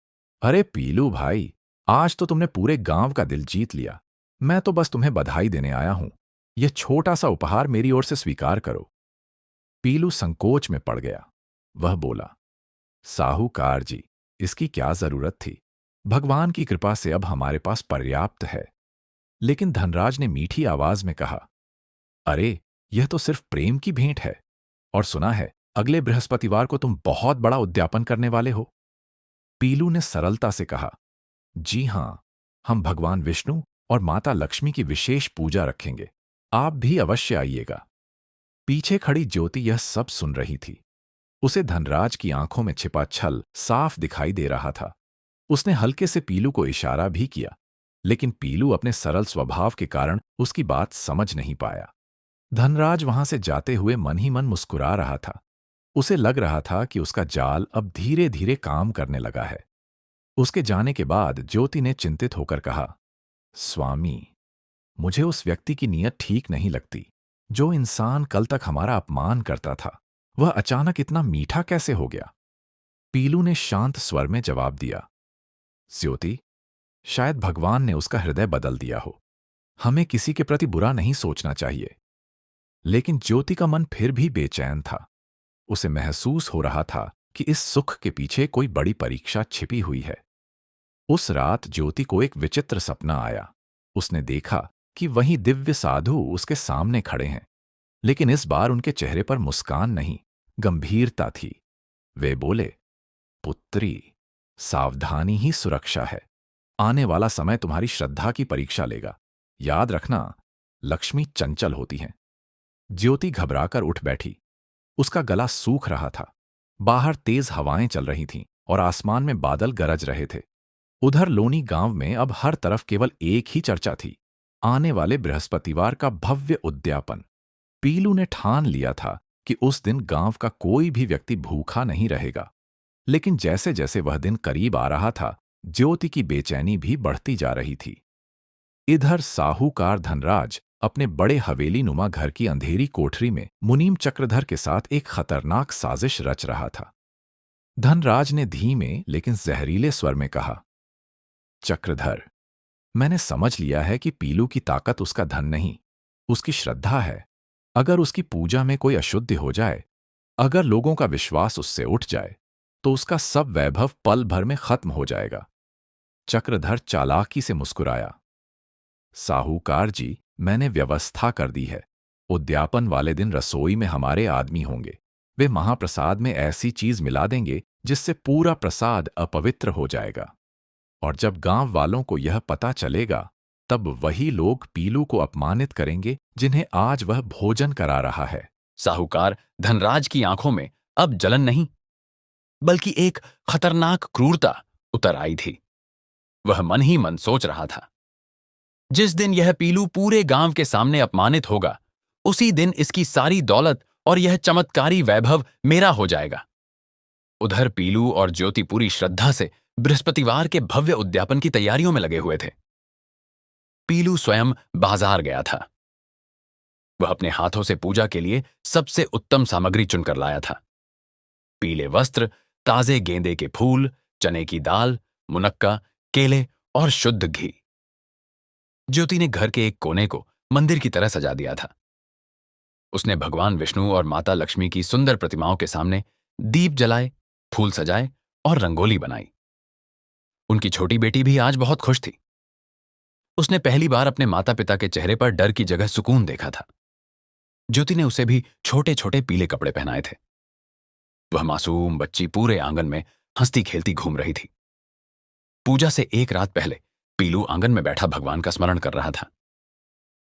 अरे पीलू भाई, आज तो तुमने पूरे गांव का दिल जीत लिया। मैं तो बस तुम्हें बधाई देने आया हूं। यह छोटा सा उपहार मेरी ओर से स्वीकार करो। पीलू संकोच में पड़ गया। वह बोला, साहूकार जी, इसकी क्या जरूरत थी? भगवान की कृपा से अब हमारे पास पर्याप्त है। लेकिन धनराज ने मीठी आवाज में कहा, अरे, यह तो सिर्फ प्रेम की भेंट है। और सुना है अगले बृहस्पतिवार को तुम बहुत बड़ा उद्यापन करने वाले हो। पीलू ने सरलता से कहा, जी हां, हम भगवान विष्णु और माता लक्ष्मी की विशेष पूजा रखेंगे। आप भी अवश्य आइएगा। पीछे खड़ी ज्योति यह सब सुन रही थी। उसे धनराज की आंखों में छिपा छल साफ दिखाई दे रहा था। उसने हल्के से पीलू को इशारा भी किया, लेकिन पीलू अपने सरल स्वभाव के कारण उसकी बात समझ नहीं पाया। धनराज वहां से जाते हुए मन ही मन मुस्कुरा रहा था। उसे लग रहा था कि उसका जाल अब धीरे धीरे काम करने लगा है। उसके जाने के बाद ज्योति ने चिंतित होकर कहा, स्वामी, मुझे उस व्यक्ति की नीयत ठीक नहीं लगती। जो इंसान कल तक हमारा अपमान करता था, वह अचानक इतना मीठा कैसे हो गया? पीलू ने शांत स्वर में जवाब दिया, ज्योति, शायद भगवान ने उसका हृदय बदल दिया हो। हमें किसी के प्रति बुरा नहीं सोचना चाहिए। लेकिन ज्योति का मन फिर भी बेचैन था। उसे महसूस हो रहा था कि इस सुख के पीछे कोई बड़ी परीक्षा छिपी हुई है। उस रात ज्योति को एक विचित्र सपना आया। उसने देखा कि वहीं दिव्य साधु उसके सामने खड़े हैं, लेकिन इस बार उनके चेहरे पर मुस्कान नहीं, गंभीरता थी। वे बोले, पुत्री, सावधानी ही सुरक्षा है। आने वाला समय तुम्हारी श्रद्धा की परीक्षा लेगा। याद रखना, लक्ष्मी चंचल होती हैं। ज्योति घबराकर उठ बैठी। उसका गला सूख रहा था। बाहर तेज हवाएं चल रही थीं और आसमान में बादल गरज रहे थे। उधर लोनी गांव में अब हर तरफ केवल एक ही चर्चा थी, आने वाले बृहस्पतिवार का भव्य उद्यापन। पीलू ने ठान लिया था कि उस दिन गांव का कोई भी व्यक्ति भूखा नहीं रहेगा। लेकिन जैसे जैसे वह दिन करीब आ रहा था, ज्योति की बेचैनी भी बढ़ती जा रही थी। इधर साहूकार धनराज अपने बड़े हवेली नुमा घर की अंधेरी कोठरी में मुनीम चक्रधर के साथ एक खतरनाक साजिश रच रहा था। धनराज ने धीमे लेकिन जहरीले स्वर में कहा, चक्रधर, मैंने समझ लिया है कि पीलू की ताकत उसका धन नहीं, उसकी श्रद्धा है। अगर उसकी पूजा में कोई अशुद्धि हो जाए, अगर लोगों का विश्वास उससे उठ जाए, तो उसका सब वैभव पल भर में खत्म हो जाएगा। चक्रधर चालाकी से मुस्कुराया, साहूकार जी, मैंने व्यवस्था कर दी है। उद्यापन वाले दिन रसोई में हमारे आदमी होंगे। वे महाप्रसाद में ऐसी चीज मिला देंगे जिससे पूरा प्रसाद अपवित्र हो जाएगा। और जब गांव वालों को यह पता चलेगा, तब वही लोग पीलू को अपमानित करेंगे जिन्हें आज वह भोजन करा रहा है। साहूकार धनराज की आंखों में अब जलन नहीं, बल्कि एक खतरनाक क्रूरता उतर आई थी। वह मन ही मन सोच रहा था, जिस दिन यह पीलू पूरे गांव के सामने अपमानित होगा, उसी दिन इसकी सारी दौलत और यह चमत्कारी वैभव मेरा हो जाएगा। उधर पीलू और ज्योति पूरी श्रद्धा से बृहस्पतिवार के भव्य उद्यापन की तैयारियों में लगे हुए थे। पीलू स्वयं बाजार गया था। वह अपने हाथों से पूजा के लिए सबसे उत्तम सामग्री चुनकर लाया था। पीले वस्त्र, ताजे गेंदे के फूल, चने की दाल, मुनक्का, केले और शुद्ध घी। ज्योति ने घर के एक कोने को मंदिर की तरह सजा दिया था। उसने भगवान विष्णु और माता लक्ष्मी की सुंदर प्रतिमाओं के सामने दीप जलाए, फूल सजाए और रंगोली बनाई। उनकी छोटी बेटी भी आज बहुत खुश थी। उसने पहली बार अपने माता पिता के चेहरे पर डर की जगह सुकून देखा था। ज्योति ने उसे भी छोटे छोटे पीले कपड़े पहनाए थे। वह मासूम बच्ची पूरे आंगन में हंसती खेलती घूम रही थी। पूजा से एक रात पहले पीलू आंगन में बैठा भगवान का स्मरण कर रहा था।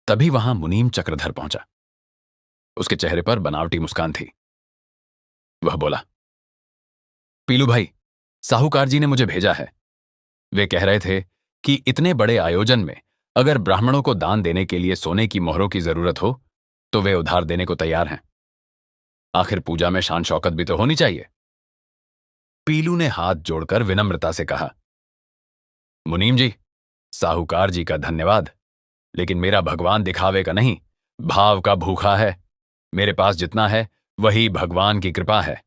तभी वहां मुनीम चक्रधर पहुंचा। उसके चेहरे पर बनावटी मुस्कान थी। वह बोला, पीलू भाई, साहूकार जी ने मुझे भेजा है। वे कह रहे थे कि इतने बड़े आयोजन में अगर ब्राह्मणों को दान देने के लिए सोने की मोहरों की जरूरत हो तो वे उधार देने को तैयार हैं। आखिर पूजा में शान शौकत भी तो होनी चाहिए। पीलू ने हाथ जोड़कर विनम्रता से कहा, मुनीम जी, साहूकार जी का धन्यवाद, लेकिन मेरा भगवान दिखावे का नहीं, भाव का भूखा है। मेरे पास जितना है वही भगवान की कृपा है।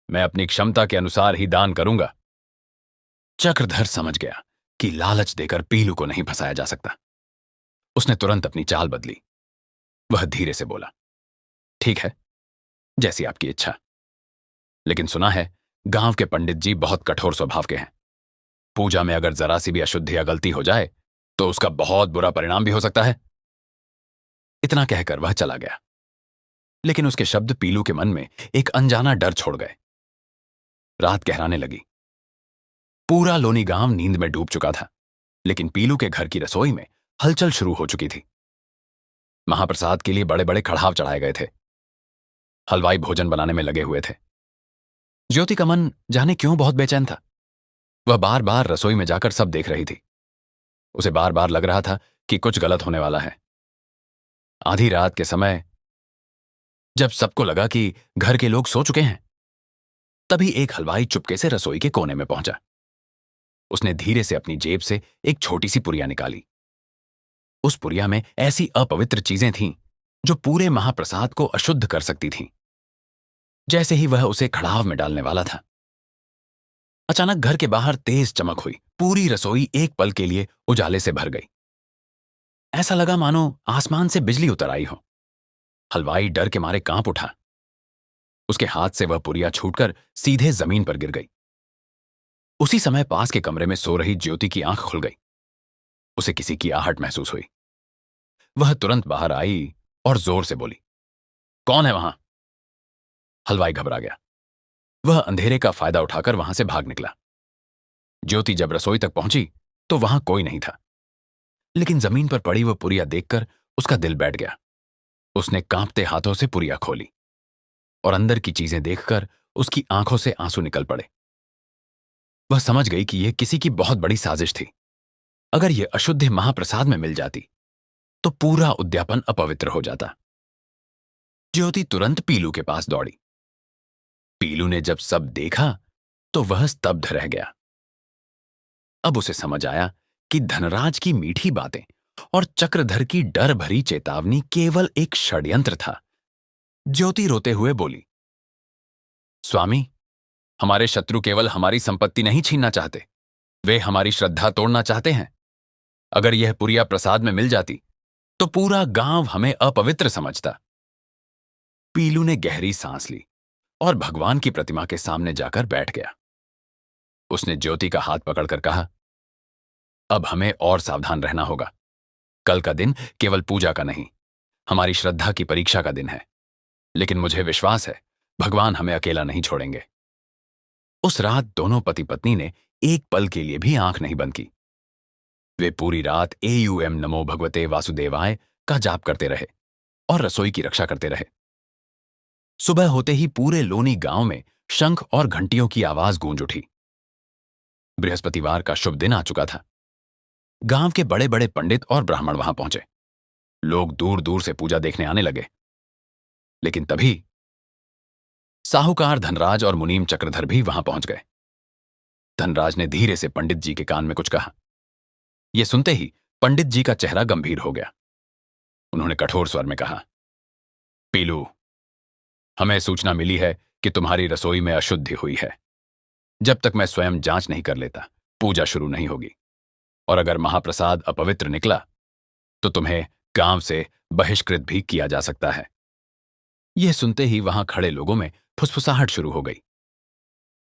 मैं अपनी क्षमता के अनुसार ही दान करूंगा। चक्रधर समझ गया कि लालच देकर पीलू को नहीं फंसाया जा सकता। उसने तुरंत अपनी चाल बदली। वह धीरे से बोला, ठीक है, जैसी आपकी इच्छा। लेकिन सुना है गांव के पंडित जी बहुत कठोर स्वभाव के हैं। पूजा में अगर जरा सी भी अशुद्धि या गलती हो जाए तो उसका बहुत बुरा परिणाम भी हो सकता है। इतना कहकर वह चला गया। लेकिन उसके शब्द पीलू के मन में एक अनजाना डर छोड़ गए। रात गहराने लगी। पूरा लोनी गांव नींद में डूब चुका था, लेकिन पीलू के घर की रसोई में हलचल शुरू हो चुकी थी। महाप्रसाद के लिए बड़े बड़े कड़ाव चढ़ाए गए थे। हलवाई भोजन बनाने में लगे हुए थे। ज्योति का मन जाने क्यों बहुत बेचैन था। वह बार बार रसोई में जाकर सब देख रही थी। उसे बार बार लग रहा था कि कुछ गलत होने वाला है। आधी रात के समय जब सबको लगा कि घर के लोग सो चुके हैं, तभी एक हलवाई चुपके से रसोई के कोने में पहुंचा। उसने धीरे से अपनी जेब से एक छोटी सी पुरिया निकाली। उस पुरिया में ऐसी अपवित्र चीजें थीं जो पूरे महाप्रसाद को अशुद्ध कर सकती थीं। जैसे ही वह उसे खड़ाव में डालने वाला था, अचानक घर के बाहर तेज चमक हुई। पूरी रसोई एक पल के लिए उजाले से भर गई। ऐसा लगा मानो आसमान से बिजली उतर आई हो। हलवाई डर के मारे कांप उठा। उसके हाथ से वह पुरिया छूटकर सीधे जमीन पर गिर गई। उसी समय पास के कमरे में सो रही ज्योति की आंख खुल गई। उसे किसी की आहट महसूस हुई। वह तुरंत बाहर आई और जोर से बोली, कौन है वहां? हलवाई घबरा गया। वह अंधेरे का फायदा उठाकर वहां से भाग निकला। ज्योति जब रसोई तक पहुंची तो वहां कोई नहीं था, लेकिन जमीन पर पड़ी वह पुरिया देखकर उसका दिल बैठ गया। उसने कांपते हाथों से पुरिया खोली और अंदर की चीजें देखकर उसकी आंखों से आंसू निकल पड़े। वह समझ गई कि यह किसी की बहुत बड़ी साजिश थी। अगर यह अशुद्धि महाप्रसाद में मिल जाती तो पूरा उद्यापन अपवित्र हो जाता। ज्योति तुरंत पीलू के पास दौड़ी। पीलू ने जब सब देखा तो वह स्तब्ध रह गया। अब उसे समझ आया कि धनराज की मीठी बातें और चक्रधर की डर भरी चेतावनी केवल एक षड्यंत्र था। ज्योति रोते हुए बोली, स्वामी, हमारे शत्रु केवल हमारी संपत्ति नहीं छीनना चाहते, वे हमारी श्रद्धा तोड़ना चाहते हैं। अगर यह पुरिया प्रसाद में मिल जाती तो पूरा गांव हमें अपवित्र समझता। पीलू ने गहरी सांस ली और भगवान की प्रतिमा के सामने जाकर बैठ गया। उसने ज्योति का हाथ पकड़कर कहा, अब हमें और सावधान रहना होगा। कल का दिन केवल पूजा का नहीं, हमारी श्रद्धा की परीक्षा का दिन है। लेकिन मुझे विश्वास है भगवान हमें अकेला नहीं छोड़ेंगे। उस रात दोनों पति पत्नी ने एक पल के लिए भी आंख नहीं बंद की। वे पूरी रात एयूएम नमो भगवते वासुदेवाय का जाप करते रहे और रसोई की रक्षा करते रहे। सुबह होते ही पूरे लोनी गांव में शंख और घंटियों की आवाज गूंज उठी। बृहस्पतिवार का शुभ दिन आ चुका था। गांव के बड़े बड़े पंडित और ब्राह्मण वहां पहुंचे। लोग दूर दूर से पूजा देखने आने लगे। लेकिन तभी साहूकार धनराज और मुनीम चक्रधर भी वहां पहुंच गए। धनराज ने धीरे से पंडित जी के कान में कुछ कहा। यह सुनते ही पंडित जी का चेहरा गंभीर हो गया। उन्होंने कठोर स्वर में कहा, पीलू, हमें सूचना मिली है कि तुम्हारी रसोई में अशुद्धि हुई है। जब तक मैं स्वयं जांच नहीं कर लेता पूजा शुरू नहीं होगी, और अगर महाप्रसाद अपवित्र निकला तो तुम्हें गांव से बहिष्कृत भी किया जा सकता है। यह सुनते ही वहां खड़े लोगों में फुसफुसाहट शुरू हो गई।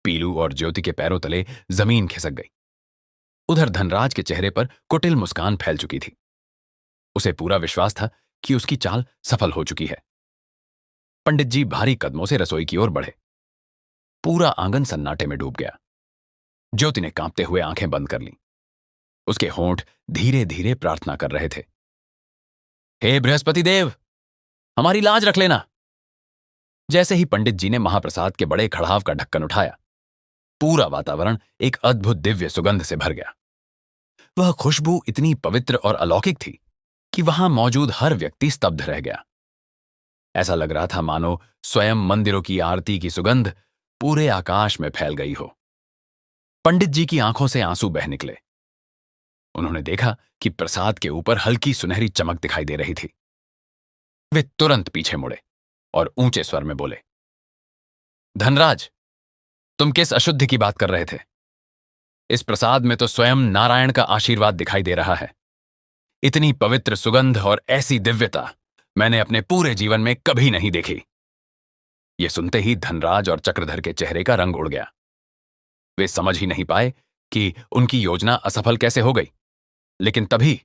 पीलू और ज्योति के पैरों तले जमीन खिसक गई। उधर धनराज के चेहरे पर कुटिल मुस्कान फैल चुकी थी। उसे पूरा विश्वास था कि उसकी चाल सफल हो चुकी है। पंडित जी भारी कदमों से रसोई की ओर बढ़े। पूरा आंगन सन्नाटे में डूब गया। ज्योति ने कांपते हुए आंखें बंद कर लीं। उसके होंठ धीरे धीरे प्रार्थना कर रहे थे। हे बृहस्पति देव, हमारी लाज रख लेना। जैसे ही पंडित जी ने महाप्रसाद के बड़े खड़ाव का ढक्कन उठाया, पूरा वातावरण एक अद्भुत दिव्य सुगंध से भर गया। वह खुशबू इतनी पवित्र और अलौकिक थी कि वहां मौजूद हर व्यक्ति स्तब्ध रह गया। ऐसा लग रहा था मानो स्वयं मंदिरों की आरती की सुगंध पूरे आकाश में फैल गई हो। पंडित जी की आंखों से आंसू बह निकले। उन्होंने देखा कि प्रसाद के ऊपर हल्की सुनहरी चमक दिखाई दे रही थी। वे तुरंत पीछे मुड़े और ऊंचे स्वर में बोले, धनराज, तुम किस अशुद्धि की बात कर रहे थे? इस प्रसाद में तो स्वयं नारायण का आशीर्वाद दिखाई दे रहा है। इतनी पवित्र सुगंध और ऐसी दिव्यता मैंने अपने पूरे जीवन में कभी नहीं देखी। यह सुनते ही धनराज और चक्रधर के चेहरे का रंग उड़ गया। वे समझ ही नहीं पाए कि उनकी योजना असफल कैसे हो गई। लेकिन तभी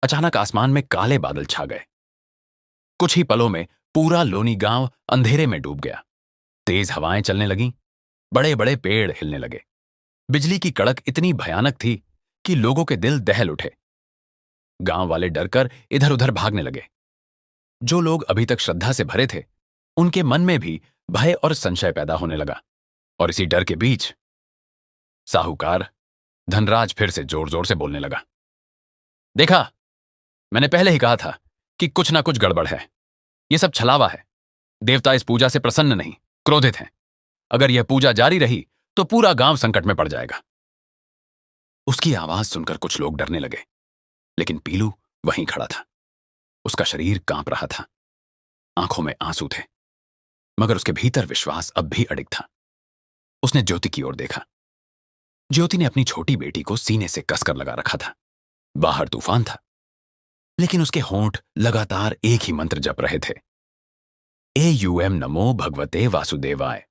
अचानक आसमान में काले बादल छा गए। कुछ ही पलों में पूरा लोनी गांव अंधेरे में डूब गया। तेज हवाएं चलने लगीं, बड़े बड़े पेड़ हिलने लगे। बिजली की कड़क इतनी भयानक थी कि लोगों के दिल दहल उठे। गांव वाले डरकर इधर उधर भागने लगे। जो लोग अभी तक श्रद्धा से भरे थे, उनके मन में भी भय और संशय पैदा होने लगा। और इसी डर के बीच साहूकार धनराज फिर से जोर जोर से बोलने लगा, देखा, मैंने पहले ही कहा था कि कुछ ना कुछ गड़बड़ है। यह सब छलावा है। देवता इस पूजा से प्रसन्न नहीं, क्रोधित हैं। अगर यह पूजा जारी रही तो पूरा गांव संकट में पड़ जाएगा। उसकी आवाज सुनकर कुछ लोग डरने लगे, लेकिन पीलू वहीं खड़ा था। उसका शरीर कांप रहा था, आंखों में आंसू थे, मगर उसके भीतर विश्वास अब भी अडिग था। उसने ज्योति की ओर देखा। ज्योति ने अपनी छोटी बेटी को सीने से कसकर लगा रखा था। बाहर तूफान था, लेकिन उसके होंठ लगातार एक ही मंत्र जप रहे थे, एयूएम नमो भगवते वासुदेवाय,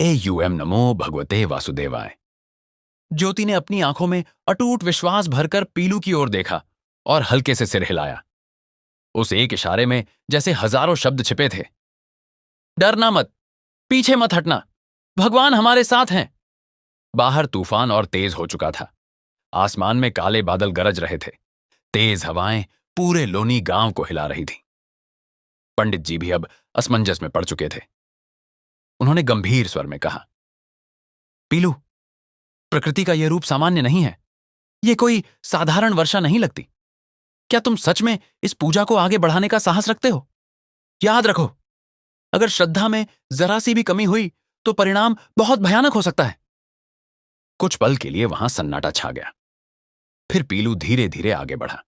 एयूएम नमो भगवते वासुदेवाय। ज्योति ने अपनी आंखों में अटूट विश्वास भरकर पीलू की ओर देखा और हल्के से सिर हिलाया। उस एक इशारे में जैसे हजारों शब्द छिपे थे। डरना मत, पीछे मत हटना, भगवान हमारे साथ हैं। बाहर तूफान और तेज हो चुका था। आसमान में काले बादल गरज रहे थे। तेज हवाएं पूरे लोनी गांव को हिला रही थी। पंडित जी भी अब असमंजस में पड़ चुके थे। उन्होंने गंभीर स्वर में कहा, पीलू, प्रकृति का यह रूप सामान्य नहीं है। यह कोई साधारण वर्षा नहीं लगती। क्या तुम सच में इस पूजा को आगे बढ़ाने का साहस रखते हो? याद रखो, अगर श्रद्धा में जरा सी भी कमी हुई तो परिणाम बहुत भयानक हो सकता है। कुछ पल के लिए वहां सन्नाटा छा गया। फिर पीलू धीरे धीरे आगे बढ़ा।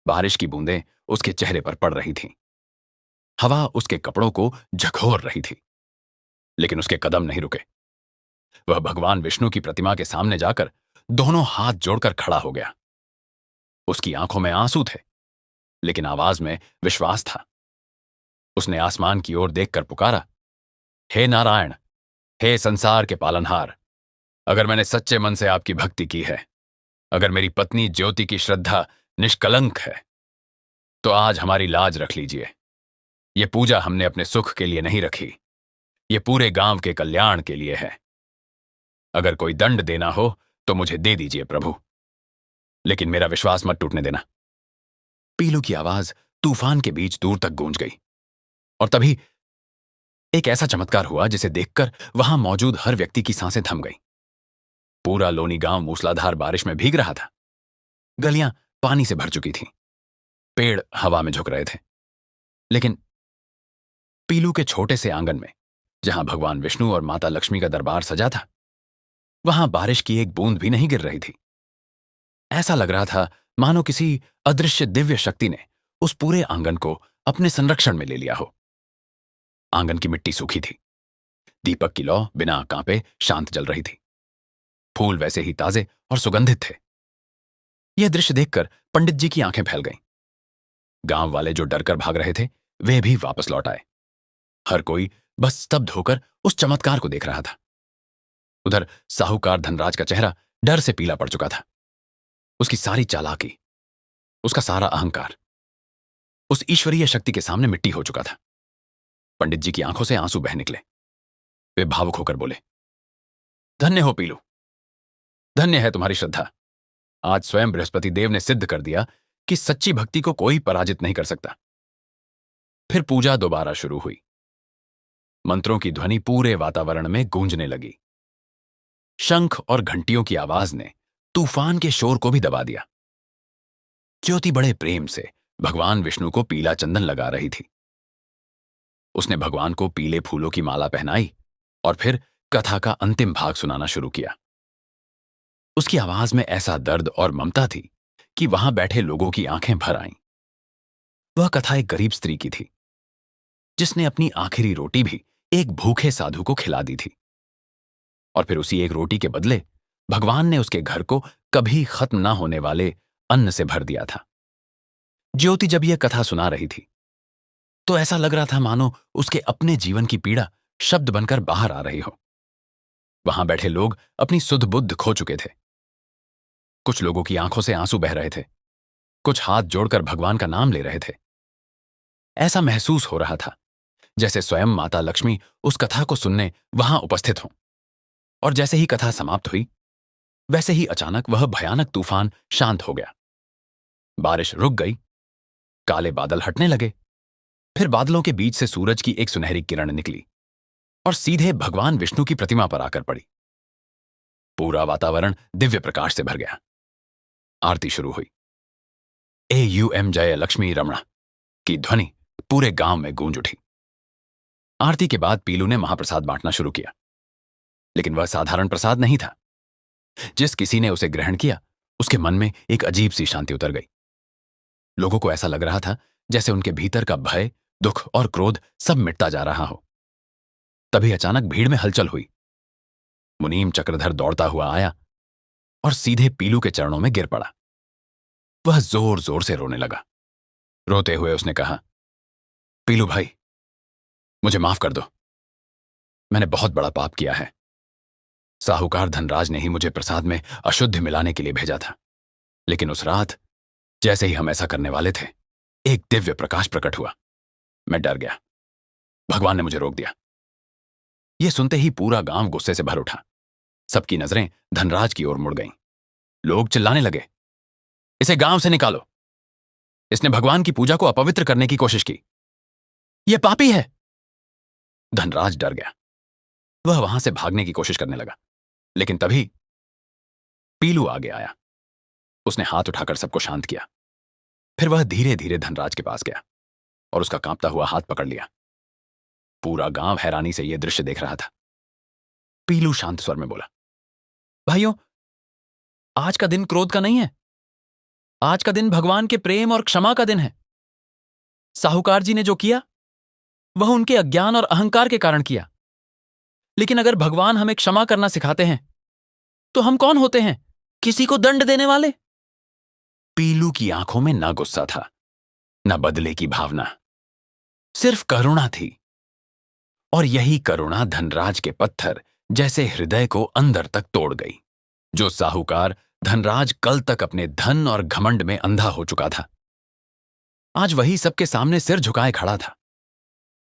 बारिश की बूंदें उसके चेहरे पर पड़ रही थीं। हवा उसके कपड़ों को झकोर रही थी, लेकिन उसके कदम नहीं रुके। वह भगवान विष्णु की प्रतिमा के सामने जाकर दोनों हाथ जोड़कर खड़ा हो गया। उसकी आंखों में आंसू थे, लेकिन आवाज में विश्वास था। उसने आसमान की ओर देखकर पुकारा, हे नारायण, हे संसार के पालनहार, अगर मैंने सच्चे मन से आपकी भक्ति की है, अगर मेरी पत्नी ज्योति की श्रद्धा निष्कलंक है, तो आज हमारी लाज रख लीजिए। यह पूजा हमने अपने सुख के लिए नहीं रखी, यह पूरे गांव के कल्याण के लिए है। अगर कोई दंड देना हो तो मुझे दे दीजिए प्रभु, लेकिन मेरा विश्वास मत टूटने देना। पीलू की आवाज तूफान के बीच दूर तक गूंज गई। और तभी एक ऐसा चमत्कार हुआ जिसे देखकर वहां मौजूद हर व्यक्ति की सांसें थम गईं। पूरा लोनी गांव मूसलाधार बारिश में भीग रहा था। गलियां पानी से भर चुकी थीं। पेड़ हवा में झुक रहे थे। लेकिन पीलू के छोटे से आंगन में, जहां भगवान विष्णु और माता लक्ष्मी का दरबार सजा था, वहां बारिश की एक बूंद भी नहीं गिर रही थी। ऐसा लग रहा था मानो किसी अदृश्य दिव्य शक्ति ने उस पूरे आंगन को अपने संरक्षण में ले लिया हो। आंगन की मिट्टी सूखी थी। दीपक की लौ बिना कांपे शांत जल रही थी। फूल वैसे ही ताजे और सुगंधित थे। यह दृश्य देखकर पंडित जी की आंखें फैल गईं। गांव वाले जो डरकर भाग रहे थे, वे भी वापस लौट आए। हर कोई बस स्तब्ध होकर उस चमत्कार को देख रहा था। उधर साहूकार धनराज का चेहरा डर से पीला पड़ चुका था। उसकी सारी चालाकी, उसका सारा अहंकार उस ईश्वरीय शक्ति के सामने मिट्टी हो चुका था। पंडित जी की आंखों से आंसू बह निकले। वे भावुक होकर बोले, धन्य हो पीलू, धन्य है तुम्हारी श्रद्धा। आज स्वयं बृहस्पति देव ने सिद्ध कर दिया कि सच्ची भक्ति को कोई पराजित नहीं कर सकता। फिर पूजा दोबारा शुरू हुई। मंत्रों की ध्वनि पूरे वातावरण में गूंजने लगी। शंख और घंटियों की आवाज ने तूफान के शोर को भी दबा दिया। ज्योति बड़े प्रेम से भगवान विष्णु को पीला चंदन लगा रही थी। उसने भगवान को पीले फूलों की माला पहनाई और फिर कथा का अंतिम भाग सुनाना शुरू किया। उसकी आवाज में ऐसा दर्द और ममता थी कि वहां बैठे लोगों की आंखें भर आईं। वह कथा एक गरीब स्त्री की थी जिसने अपनी आखिरी रोटी भी एक भूखे साधु को खिला दी थी, और फिर उसी एक रोटी के बदले भगवान ने उसके घर को कभी खत्म ना होने वाले अन्न से भर दिया था। ज्योति जब यह कथा सुना रही थी तो ऐसा लग रहा था मानो उसके अपने जीवन की पीड़ा शब्द बनकर बाहर आ रही हो। वहां बैठे लोग अपनी सुध बुद्ध खो चुके थे। कुछ लोगों की आंखों से आंसू बह रहे थे, कुछ हाथ जोड़कर भगवान का नाम ले रहे थे। ऐसा महसूस हो रहा था जैसे स्वयं माता लक्ष्मी उस कथा को सुनने वहां उपस्थित हों। और जैसे ही कथा समाप्त हुई वैसे ही अचानक वह भयानक तूफान शांत हो गया। बारिश रुक गई, काले बादल हटने लगे। फिर बादलों के बीच से सूरज की एक सुनहरी किरण निकली और सीधे भगवान विष्णु की प्रतिमा पर आकर पड़ी। पूरा वातावरण दिव्य प्रकाश से भर गया। आरती शुरू हुई। AUM जय लक्ष्मी रमणा की ध्वनि पूरे गांव में गूंज उठी। आरती के बाद पीलू ने महाप्रसाद बांटना शुरू किया, लेकिन वह साधारण प्रसाद नहीं था। जिस किसी ने उसे ग्रहण किया उसके मन में एक अजीब सी शांति उतर गई। लोगों को ऐसा लग रहा था जैसे उनके भीतर का भय, दुख और क्रोध सब मिटता जा रहा हो। तभी अचानक भीड़ में हलचल हुई। मुनीम चक्रधर दौड़ता हुआ आया और सीधे पीलू के चरणों में गिर पड़ा। वह जोर जोर से रोने लगा। रोते हुए उसने कहा, पीलू भाई, मुझे माफ कर दो। मैंने बहुत बड़ा पाप किया है। साहूकार धनराज ने ही मुझे प्रसाद में अशुद्ध मिलाने के लिए भेजा था, लेकिन उस रात जैसे ही हम ऐसा करने वाले थे एक दिव्य प्रकाश प्रकट हुआ। मैं डर गया। भगवान ने मुझे रोक दिया। यह सुनते ही पूरा गांव गुस्से से भर उठा। सबकी नजरें धनराज की ओर मुड़ गईं। लोग चिल्लाने लगे, इसे गांव से निकालो। इसने भगवान की पूजा को अपवित्र करने की कोशिश की। यह पापी है। धनराज डर गया। वह वहां से भागने की कोशिश करने लगा, लेकिन तभी पीलू आगे आया। उसने हाथ उठाकर सबको शांत किया। फिर वह धीरे धीरे धनराज के पास गया और उसका कांपता हुआ हाथ पकड़ लिया। पूरा गांव हैरानी से यह दृश्य देख रहा था। पीलू शांत स्वर में बोला, भाइयों, आज का दिन क्रोध का नहीं है। आज का दिन भगवान के प्रेम और क्षमा का दिन है। साहूकार जी ने जो किया वह उनके अज्ञान और अहंकार के कारण किया, लेकिन अगर भगवान हमें क्षमा करना सिखाते हैं तो हम कौन होते हैं, किसी को दंड देने वाले। पीलू की आंखों में ना गुस्सा था, न बदले की भावना, सिर्फ करुणा थी। और यही करुणा धनराज के पत्थर जैसे हृदय को अंदर तक तोड़ गई। जो साहूकार धनराज कल तक अपने धन और घमंड में अंधा हो चुका था, आज वही सबके सामने सिर झुकाए खड़ा था।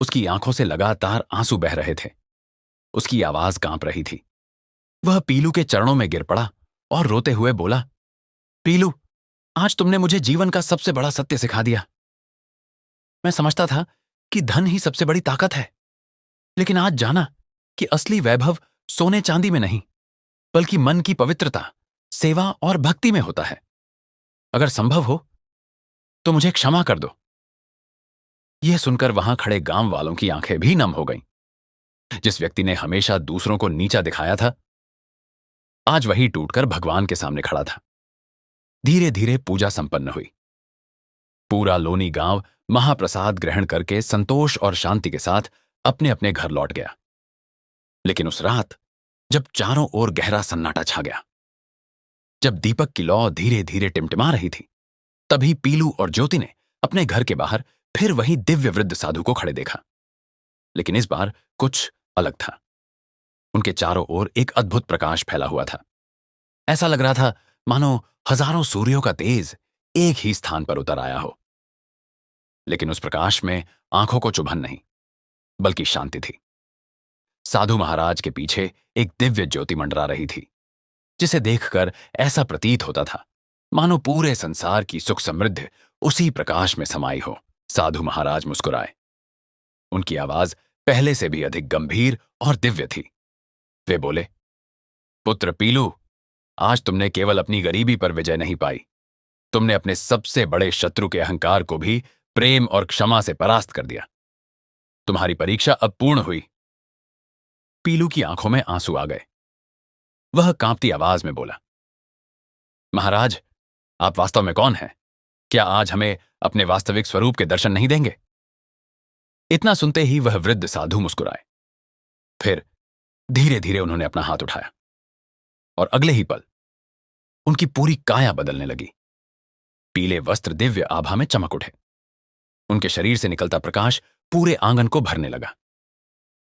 उसकी आंखों से लगातार आंसू बह रहे थे। उसकी आवाज कांप रही थी। वह पीलू के चरणों में गिर पड़ा और रोते हुए बोला, पीलू, आज तुमने मुझे जीवन का सबसे बड़ा सत्य सिखा दिया। मैं समझता था कि धन ही सबसे बड़ी ताकत है, लेकिन आज जाना कि असली वैभव सोने चांदी में नहीं, बल्कि मन की पवित्रता, सेवा और भक्ति में होता है। अगर संभव हो तो मुझे क्षमा कर दो। यह सुनकर वहां खड़े गांव वालों की आंखें भी नम हो गईं। जिस व्यक्ति ने हमेशा दूसरों को नीचा दिखाया था, आज वही टूटकर भगवान के सामने खड़ा था। धीरे धीरे पूजा संपन्न हुई। पूरा लोनी गांव महाप्रसाद ग्रहण करके संतोष और शांति के साथ अपने अपने घर लौट गया। लेकिन उस रात जब चारों ओर गहरा सन्नाटा छा गया, जब दीपक की लौ धीरे धीरे टिमटिमा रही थी, तभी पीलू और ज्योति ने अपने घर के बाहर फिर वही दिव्य वृद्ध साधु को खड़े देखा। लेकिन इस बार कुछ अलग था। उनके चारों ओर एक अद्भुत प्रकाश फैला हुआ था। ऐसा लग रहा था मानो हजारों सूर्यों का तेज एक ही स्थान पर उतर आया हो। लेकिन उस प्रकाश में आंखों को चुभन नहीं, बल्कि शांति थी। साधु महाराज के पीछे एक दिव्य ज्योति मंडरा रही थी, जिसे देखकर ऐसा प्रतीत होता था मानो पूरे संसार की सुख समृद्धि उसी प्रकाश में समाई हो। साधु महाराज मुस्कुराए। उनकी आवाज पहले से भी अधिक गंभीर और दिव्य थी। वे बोले, पुत्र पीलू, आज तुमने केवल अपनी गरीबी पर विजय नहीं पाई, तुमने अपने सबसे बड़े शत्रु के अहंकार को भी प्रेम और क्षमा से परास्त कर दिया। तुम्हारी परीक्षा अब पूर्ण हुई। पीलू की आंखों में आंसू आ गए। वह कांपती आवाज में बोला, महाराज, आप वास्तव में कौन हैं? क्या आज हमें अपने वास्तविक स्वरूप के दर्शन नहीं देंगे? इतना सुनते ही वह वृद्ध साधु मुस्कुराए। फिर धीरे धीरे उन्होंने अपना हाथ उठाया और अगले ही पल उनकी पूरी काया बदलने लगी। पीले वस्त्र दिव्य आभा में चमक उठे। उनके शरीर से निकलता प्रकाश पूरे आंगन को भरने लगा।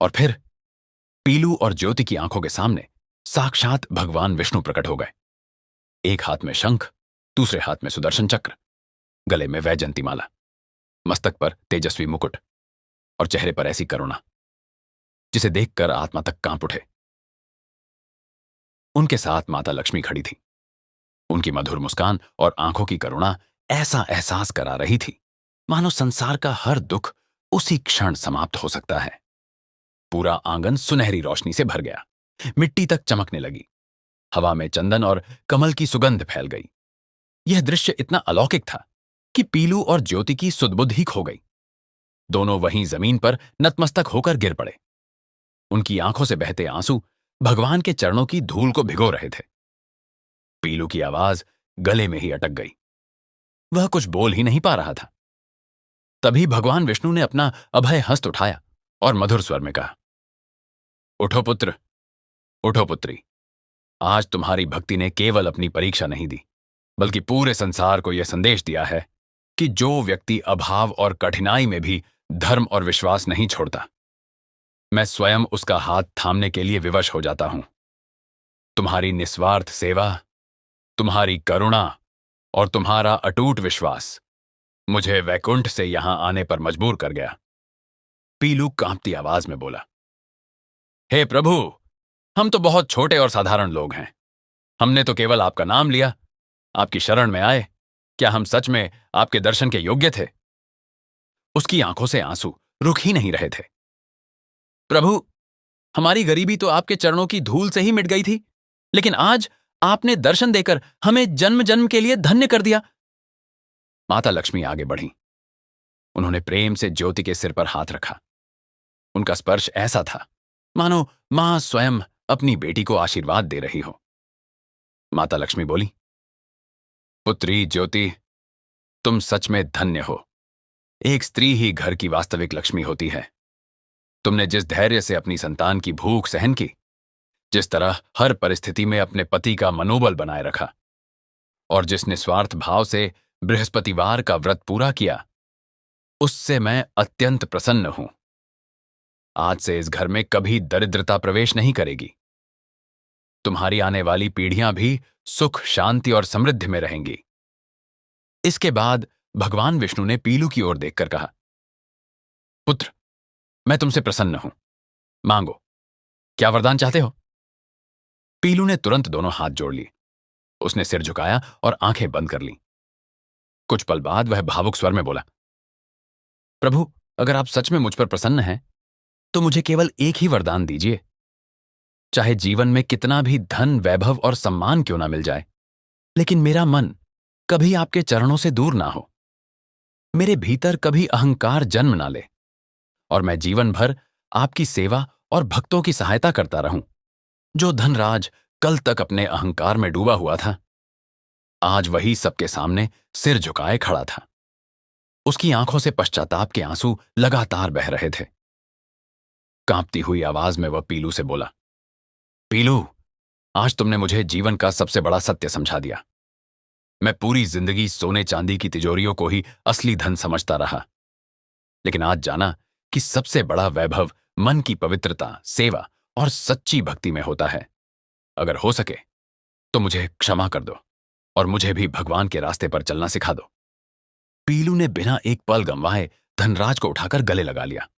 और फिर पीलू और ज्योति की आंखों के सामने साक्षात भगवान विष्णु प्रकट हो गए। एक हाथ में शंख, दूसरे हाथ में सुदर्शन चक्र, गले में वैजयंती माला, मस्तक पर तेजस्वी मुकुट और चेहरे पर ऐसी करुणा जिसे देखकर आत्मा तक कांप उठे। उनके साथ माता लक्ष्मी खड़ी थी। उनकी मधुर मुस्कान और आंखों की करुणा ऐसा एहसास करा रही थी मानो संसार का हर दुख उसी क्षण समाप्त हो सकता है। पूरा आंगन सुनहरी रोशनी से भर गया। मिट्टी तक चमकने लगी। हवा में चंदन और कमल की सुगंध फैल गई। यह दृश्य इतना अलौकिक था कि पीलू और ज्योति की सुध-बुध ही खो गई। दोनों वहीं जमीन पर नतमस्तक होकर गिर पड़े। उनकी आंखों से बहते आंसू भगवान के चरणों की धूल को भिगो रहे थे। पीलू की आवाज गले में ही अटक गई। वह कुछ बोल ही नहीं पा रहा था। तभी भगवान विष्णु ने अपना अभय हस्त उठाया और मधुर स्वर में कहा, उठो पुत्र, उठो पुत्री। आज तुम्हारी भक्ति ने केवल अपनी परीक्षा नहीं दी, बल्कि पूरे संसार को यह संदेश दिया है कि जो व्यक्ति अभाव और कठिनाई में भी धर्म और विश्वास नहीं छोड़ता, मैं स्वयं उसका हाथ थामने के लिए विवश हो जाता हूं। तुम्हारी निस्वार्थ सेवा, तुम्हारी करुणा और तुम्हारा अटूट विश्वास मुझे वैकुंठ से यहां आने पर मजबूर कर गया। पीलू कांपती आवाज में बोला, हे प्रभु, हम तो बहुत छोटे और साधारण लोग हैं। हमने तो केवल आपका नाम लिया, आपकी शरण में आए। क्या हम सच में आपके दर्शन के योग्य थे? उसकी आंखों से आंसू रुक ही नहीं रहे थे। प्रभु, हमारी गरीबी तो आपके चरणों की धूल से ही मिट गई थी, लेकिन आज आपने दर्शन देकर हमें जन्म जन्म के लिए धन्य कर दिया। माता लक्ष्मी आगे बढ़ी। उन्होंने प्रेम से ज्योति के सिर पर हाथ रखा। उनका स्पर्श ऐसा था मानो मां स्वयं अपनी बेटी को आशीर्वाद दे रही हो। माता लक्ष्मी बोली, पुत्री ज्योति, तुम सच में धन्य हो। एक स्त्री ही घर की वास्तविक लक्ष्मी होती है। तुमने जिस धैर्य से अपनी संतान की भूख सहन की, जिस तरह हर परिस्थिति में अपने पति का मनोबल बनाए रखा और जिस निस्वार्थ भाव से बृहस्पतिवार का व्रत पूरा किया, उससे मैं अत्यंत प्रसन्न हूं। आज से इस घर में कभी दरिद्रता प्रवेश नहीं करेगी। तुम्हारी आने वाली पीढ़ियां भी सुख, शांति और समृद्धि में रहेंगी। इसके बाद भगवान विष्णु ने पीलू की ओर देखकर कहा, पुत्र, मैं तुमसे प्रसन्न हूं। मांगो, क्या वरदान चाहते हो? पीलू ने तुरंत दोनों हाथ जोड़ लिए। उसने सिर झुकाया और आंखें बंद कर लीं। कुछ पल बाद वह भावुक स्वर में बोला, प्रभु, अगर आप सच में मुझ पर प्रसन्न हैं, तो मुझे केवल एक ही वरदान दीजिए। चाहे जीवन में कितना भी धन, वैभव और सम्मान क्यों ना मिल जाए, लेकिन मेरा मन कभी आपके चरणों से दूर ना हो। मेरे भीतर कभी अहंकार जन्म ना ले और मैं जीवन भर आपकी सेवा और भक्तों की सहायता करता रहूं। जो धनराज कल तक अपने अहंकार में डूबा हुआ था, आज वही सबके सामने सिर झुकाए खड़ा था। उसकी आंखों से पश्चाताप के आंसू लगातार बह रहे थे। कांपती हुई आवाज में वह पीलू से बोला, पीलू, आज तुमने मुझे जीवन का सबसे बड़ा सत्य समझा दिया। मैं पूरी जिंदगी सोने चांदी की तिजोरियों को ही असली धन समझता रहा, लेकिन आज जाना कि सबसे बड़ा वैभव मन की पवित्रता, सेवा और सच्ची भक्ति में होता है। अगर हो सके तो मुझे क्षमा कर दो और मुझे भी भगवान के रास्ते पर चलना सिखा दो। पीलू ने बिना एक पल गंवाए धनराज को उठाकर गले लगा लिया।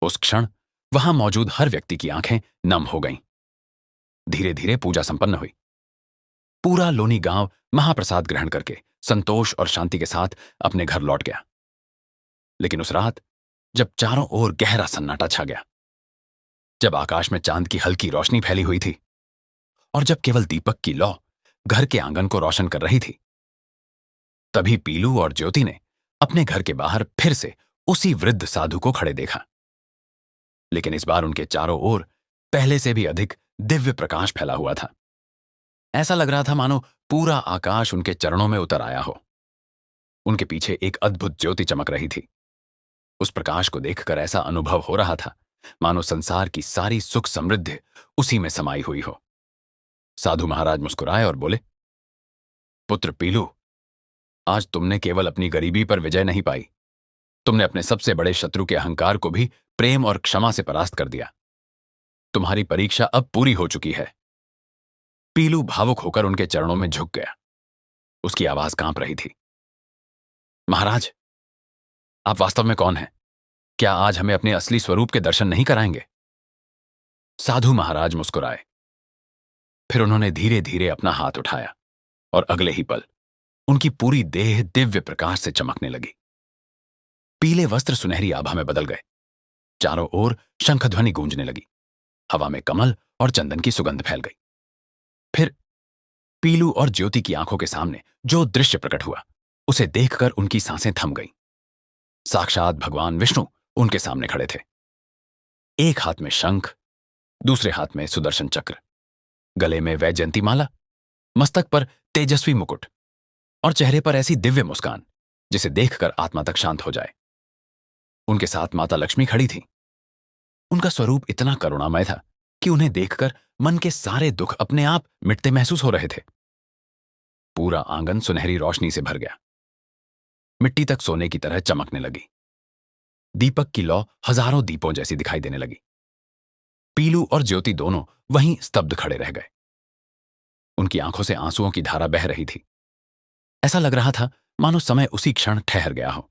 उस क्षण वहां मौजूद हर व्यक्ति की आंखें नम हो गईं। धीरे धीरे पूजा संपन्न हुई। पूरा लोनी गांव महाप्रसाद ग्रहण करके संतोष और शांति के साथ अपने घर लौट गया। लेकिन उस रात जब चारों ओर गहरा सन्नाटा छा गया, जब आकाश में चांद की हल्की रोशनी फैली हुई थी और जब केवल दीपक की लौ घर के आंगन को रोशन कर रही थी, तभी पीलू और ज्योति ने अपने घर के बाहर फिर से उसी वृद्ध साधु को खड़े देखा। लेकिन इस बार उनके चारों ओर पहले से भी अधिक दिव्य प्रकाश फैला हुआ था। ऐसा लग रहा था मानो पूरा आकाश उनके चरणों में उतर आया हो। उनके पीछे एक अद्भुत ज्योति चमक रही थी। उस प्रकाश को देखकर ऐसा अनुभव हो रहा था मानो संसार की सारी सुख समृद्धि उसी में समाई हुई हो। साधु महाराज मुस्कुराए और बोले, पुत्र पीलू, आज तुमने केवल अपनी गरीबी पर विजय नहीं पाई, तुमने अपने सबसे बड़े शत्रु के अहंकार को भी प्रेम और क्षमा से परास्त कर दिया। तुम्हारी परीक्षा अब पूरी हो चुकी है। पीलू भावुक होकर उनके चरणों में झुक गया। उसकी आवाज कांप रही थी। महाराज, आप वास्तव में कौन हैं? क्या आज हमें अपने असली स्वरूप के दर्शन नहीं कराएंगे? साधु महाराज मुस्कुराए। फिर उन्होंने धीरे धीरे अपना हाथ उठाया और अगले ही पल उनकी पूरी देह दिव्य प्रकाश से चमकने लगी। पीले वस्त्र सुनहरी आभा में बदल गए। चारों ओर शंखध्वनि गूंजने लगी। हवा में कमल और चंदन की सुगंध फैल गई। फिर पीलू और ज्योति की आंखों के सामने जो दृश्य प्रकट हुआ, उसे देखकर उनकी सांसें थम गईं। साक्षात भगवान विष्णु उनके सामने खड़े थे। एक हाथ में शंख, दूसरे हाथ में सुदर्शन चक्र, गले में वैजयंती माला, मस्तक पर तेजस्वी मुकुट और चेहरे पर ऐसी दिव्य मुस्कान जिसे देखकर आत्मा तक शांत हो जाए। उनके साथ माता लक्ष्मी खड़ी थी। उनका स्वरूप इतना करुणामय था कि उन्हें देखकर मन के सारे दुख अपने आप मिटते महसूस हो रहे थे। पूरा आंगन सुनहरी रोशनी से भर गया। मिट्टी तक सोने की तरह चमकने लगी। दीपक की लौ हजारों दीपों जैसी दिखाई देने लगी। पीलू और ज्योति दोनों वहीं स्तब्ध खड़े रह गए। उनकी आंखों से आंसुओं की धारा बह रही थी। ऐसा लग रहा था मानो समय उसी क्षण ठहर गया हो।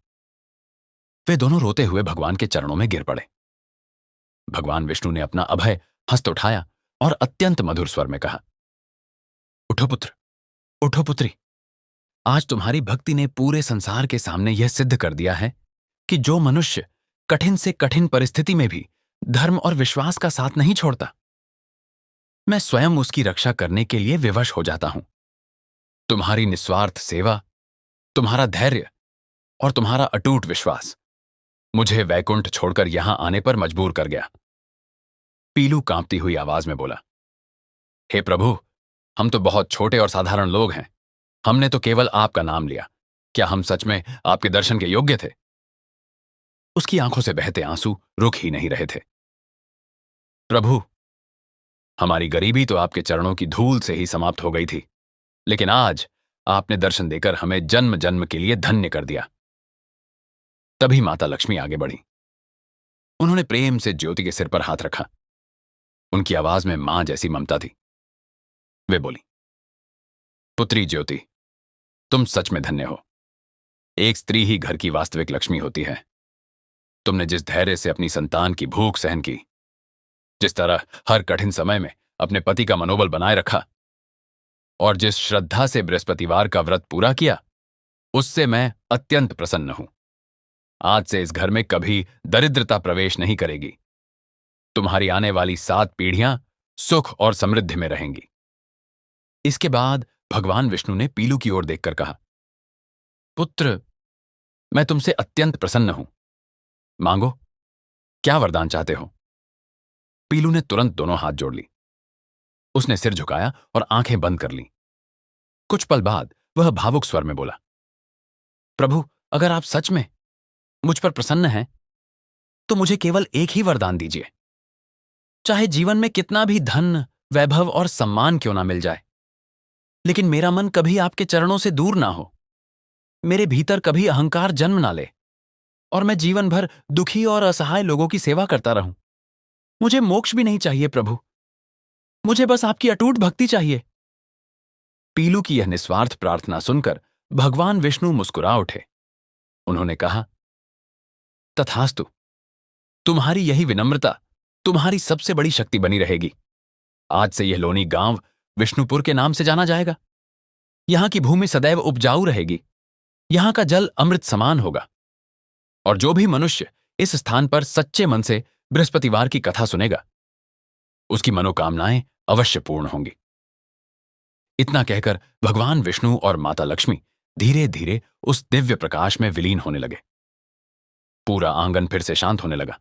वे दोनों रोते हुए भगवान के चरणों में गिर पड़े। भगवान विष्णु ने अपना अभय हस्त उठाया और अत्यंत मधुर स्वर में कहा, उठो पुत्र, उठो पुत्री। आज तुम्हारी भक्ति ने पूरे संसार के सामने यह सिद्ध कर दिया है कि जो मनुष्य कठिन से कठिन परिस्थिति में भी धर्म और विश्वास का साथ नहीं छोड़ता, मैं स्वयं उसकी रक्षा करने के लिए विवश हो जाता हूं। तुम्हारी निस्वार्थ सेवा, तुम्हारा धैर्य और तुम्हारा अटूट विश्वास मुझे वैकुंठ छोड़कर यहां आने पर मजबूर कर गया। पीलू कांपती हुई आवाज में बोला, हे प्रभु, हम तो बहुत छोटे और साधारण लोग हैं। हमने तो केवल आपका नाम लिया। क्या हम सच में आपके दर्शन के योग्य थे? उसकी आंखों से बहते आंसू रुक ही नहीं रहे थे। प्रभु, हमारी गरीबी तो आपके चरणों की धूल से ही समाप्त हो गई थी, लेकिन आज आपने दर्शन देकर हमें जन्म जन्म के लिए धन्य कर दिया। तभी माता लक्ष्मी आगे बढ़ी। उन्होंने प्रेम से ज्योति के सिर पर हाथ रखा। उनकी आवाज में मां जैसी ममता थी। वे बोली, पुत्री ज्योति, तुम सच में धन्य हो। एक स्त्री ही घर की वास्तविक लक्ष्मी होती है। तुमने जिस धैर्य से अपनी संतान की भूख सहन की, जिस तरह हर कठिन समय में अपने पति का मनोबल बनाए रखा और जिस श्रद्धा से बृहस्पतिवार का व्रत पूरा किया, उससे मैं अत्यंत प्रसन्न हूं। आज से इस घर में कभी दरिद्रता प्रवेश नहीं करेगी। तुम्हारी आने वाली 7 पीढ़ियां सुख और समृद्धि में रहेंगी। इसके बाद भगवान विष्णु ने पीलू की ओर देखकर कहा, पुत्र, मैं तुमसे अत्यंत प्रसन्न हूं। मांगो, क्या वरदान चाहते हो? पीलू ने तुरंत दोनों हाथ जोड़ ली। उसने सिर झुकाया और आंखें बंद कर लीं। कुछ पल बाद वह भावुक स्वर में बोला, प्रभु, अगर आप सच में मुझ पर प्रसन्न हैं, तो मुझे केवल एक ही वरदान दीजिए। चाहे जीवन में कितना भी धन, वैभव और सम्मान क्यों ना मिल जाए, लेकिन मेरा मन कभी आपके चरणों से दूर ना हो। मेरे भीतर कभी अहंकार जन्म ना ले और मैं जीवन भर दुखी और असहाय लोगों की सेवा करता रहूं। मुझे मोक्ष भी नहीं चाहिए प्रभु, मुझे बस आपकी अटूट भक्ति चाहिए। पीलू की यह निस्वार्थ प्रार्थना सुनकर भगवान विष्णु मुस्कुरा उठे। उन्होंने कहा, तथास्तु, तुम्हारी यही विनम्रता तुम्हारी सबसे बड़ी शक्ति बनी रहेगी। आज से यह लोनी गांव विष्णुपुर के नाम से जाना जाएगा। यहां की भूमि सदैव उपजाऊ रहेगी, यहां का जल अमृत समान होगा, और जो भी मनुष्य इस स्थान पर सच्चे मन से बृहस्पतिवार की कथा सुनेगा, उसकी मनोकामनाएं अवश्य पूर्ण होंगी। इतना कहकर भगवान विष्णु और माता लक्ष्मी धीरे धीरे उस दिव्य प्रकाश में विलीन होने लगे। पूरा आंगन फिर से शांत होने लगा,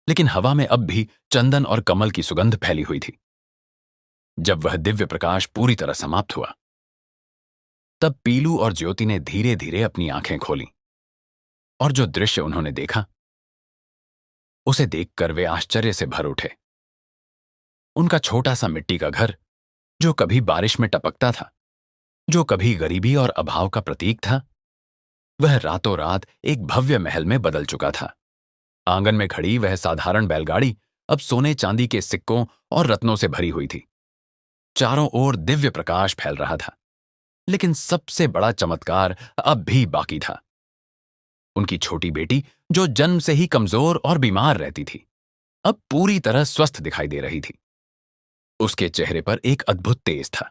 लेकिन हवा में अब भी चंदन और कमल की सुगंध फैली हुई थी। जब वह दिव्य प्रकाश पूरी तरह समाप्त हुआ, तब पीलू और ज्योति ने धीरे धीरे अपनी आंखें खोलीं, और जो दृश्य उन्होंने देखा, उसे देखकर वे आश्चर्य से भर उठे। उनका छोटा सा मिट्टी का घर, जो कभी बारिश में टपकता था, जो कभी गरीबी और अभाव का प्रतीक था, वह रातों रात एक भव्य महल में बदल चुका था। आंगन में खड़ी वह साधारण बैलगाड़ी अब सोने चांदी के सिक्कों और रत्नों से भरी हुई थी। चारों ओर दिव्य प्रकाश फैल रहा था, लेकिन सबसे बड़ा चमत्कार अब भी बाकी था। उनकी छोटी बेटी, जो जन्म से ही कमजोर और बीमार रहती थी, अब पूरी तरह स्वस्थ दिखाई दे रही थी। उसके चेहरे पर एक अद्भुत तेज था।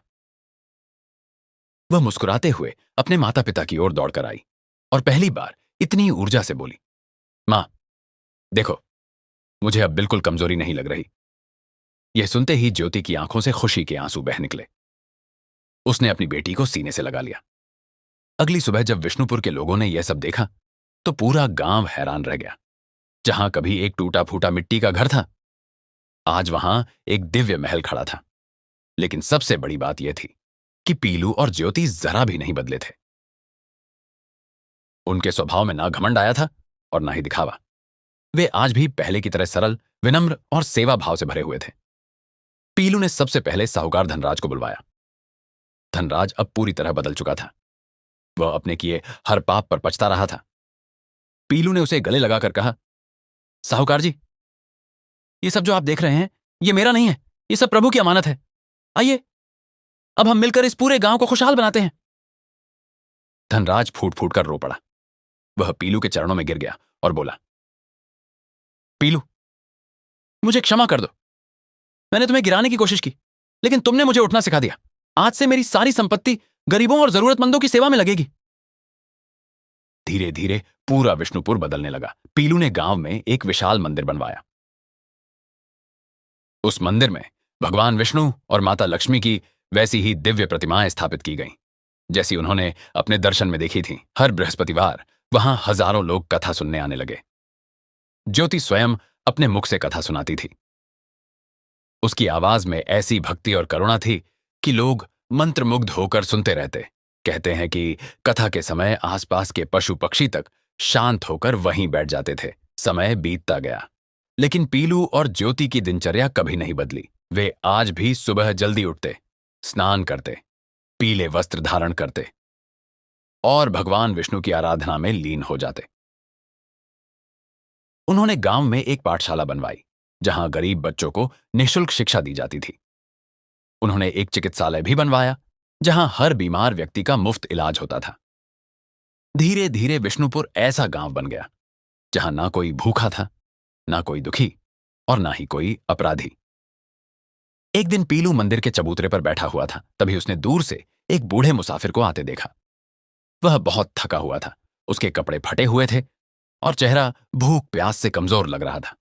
वह मुस्कुराते हुए अपने माता पिता की ओर दौड़कर आई और पहली बार इतनी ऊर्जा से बोली, मां, देखो, मुझे अब बिल्कुल कमजोरी नहीं लग रही। यह सुनते ही ज्योति की आंखों से खुशी के आंसू बह निकले। उसने अपनी बेटी को सीने से लगा लिया। अगली सुबह जब विष्णुपुर के लोगों ने यह सब देखा, तो पूरा गांव हैरान रह गया। जहां कभी एक टूटा फूटा मिट्टी का घर था, आज वहां एक दिव्य महल खड़ा था। लेकिन सबसे बड़ी बात यह थी कि पीलू और ज्योति जरा भी नहीं बदले थे। उनके स्वभाव में ना घमंड आया था और ना ही दिखावा। वे आज भी पहले की तरह सरल, विनम्र और सेवा भाव से भरे हुए थे। पीलू ने सबसे पहले साहूकार धनराज को बुलवाया। धनराज अब पूरी तरह बदल चुका था। वह अपने किए हर पाप पर पछता रहा था। पीलू ने उसे गले लगाकर कहा, साहूकार जी, ये सब जो आप देख रहे हैं, ये मेरा नहीं है, ये सब प्रभु की अमानत है। आइए, अब हम मिलकर इस पूरे गांव को खुशहाल बनाते हैं। धनराज फूट फूट कर रो पड़ा। वह पीलू के चरणों में गिर गया और बोला, पीलू, मुझे क्षमा कर दो। मैंने तुम्हें गिराने की कोशिश की, लेकिन तुमने मुझे उठना सिखा दिया। आज से मेरी सारी संपत्ति गरीबों और जरूरतमंदों की सेवा में लगेगी। धीरे धीरे पूरा विष्णुपुर बदलने लगा। पीलू ने गांव में एक विशाल मंदिर बनवाया। उस मंदिर में भगवान विष्णु और माता लक्ष्मी की वैसी ही दिव्य प्रतिमाएं स्थापित की गईं, जैसी उन्होंने अपने दर्शन में देखी थी। हर बृहस्पतिवार वहां हजारों लोग कथा सुनने आने लगे। ज्योति स्वयं अपने मुख से कथा सुनाती थी। उसकी आवाज में ऐसी भक्ति और करुणा थी कि लोग मंत्रमुग्ध होकर सुनते रहते। कहते हैं कि कथा के समय आसपास के पशु पक्षी तक शांत होकर वहीं बैठ जाते थे। समय बीतता गया, लेकिन पीलू और ज्योति की दिनचर्या कभी नहीं बदली। वे आज भी सुबह जल्दी उठते, स्नान करते, पीले वस्त्र धारण करते और भगवान विष्णु की आराधना में लीन हो जाते। उन्होंने गांव में एक पाठशाला बनवाई, जहां गरीब बच्चों को निःशुल्क शिक्षा दी जाती थी। उन्होंने एक चिकित्सालय भी बनवाया, जहां हर बीमार व्यक्ति का मुफ्त इलाज होता था। धीरे धीरे विष्णुपुर ऐसा गांव बन गया जहां ना कोई भूखा था, ना कोई दुखी और ना ही कोई अपराधी। एक दिन पीलू मंदिर के चबूतरे पर बैठा हुआ था। तभी उसने दूर से एक बूढ़े मुसाफिर को आते देखा। वह बहुत थका हुआ था। उसके कपड़े फटे हुए थे और चेहरा भूख प्यास से कमजोर लग रहा था।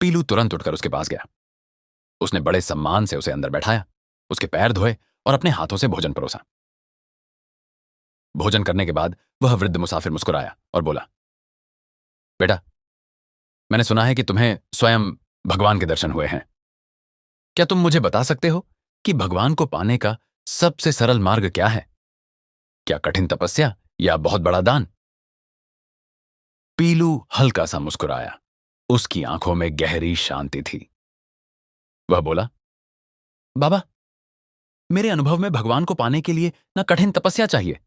पीलू तुरंत उठकर उसके पास गया। उसने बड़े सम्मान से उसे अंदर बैठाया, उसके पैर धोए और अपने हाथों से भोजन परोसा। भोजन करने के बाद वह वृद्ध मुसाफिर मुस्कुराया और बोला, बेटा, मैंने सुना है कि तुम्हें स्वयं भगवान के दर्शन हुए हैं। क्या तुम मुझे बता सकते हो कि भगवान को पाने का सबसे सरल मार्ग क्या है? क्या कठिन तपस्या या बहुत बड़ा दान? पीलू हल्का सा मुस्कुराया। उसकी आंखों में गहरी शांति थी। वह बोला, बाबा, मेरे अनुभव में भगवान को पाने के लिए न कठिन तपस्या चाहिए,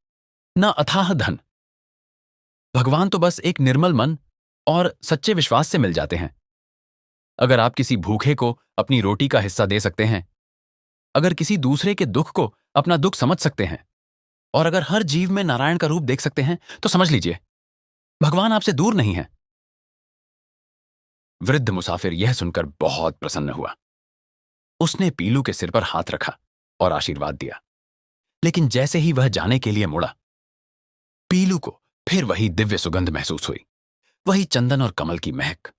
न अथाह धन। भगवान तो बस एक निर्मल मन और सच्चे विश्वास से मिल जाते हैं। अगर आप किसी भूखे को अपनी रोटी का हिस्सा दे सकते हैं, अगर किसी दूसरे के दुख को अपना दुख समझ सकते हैं, और अगर हर जीव में नारायण का रूप देख सकते हैं, तो समझ लीजिए भगवान आपसे दूर नहीं है। वृद्ध मुसाफिर यह सुनकर बहुत प्रसन्न हुआ। उसने पीलू के सिर पर हाथ रखा और आशीर्वाद दिया। लेकिन जैसे ही वह जाने के लिए मुड़ा, पीलू को फिर वही दिव्य सुगंध महसूस हुई, वही चंदन और कमल की महक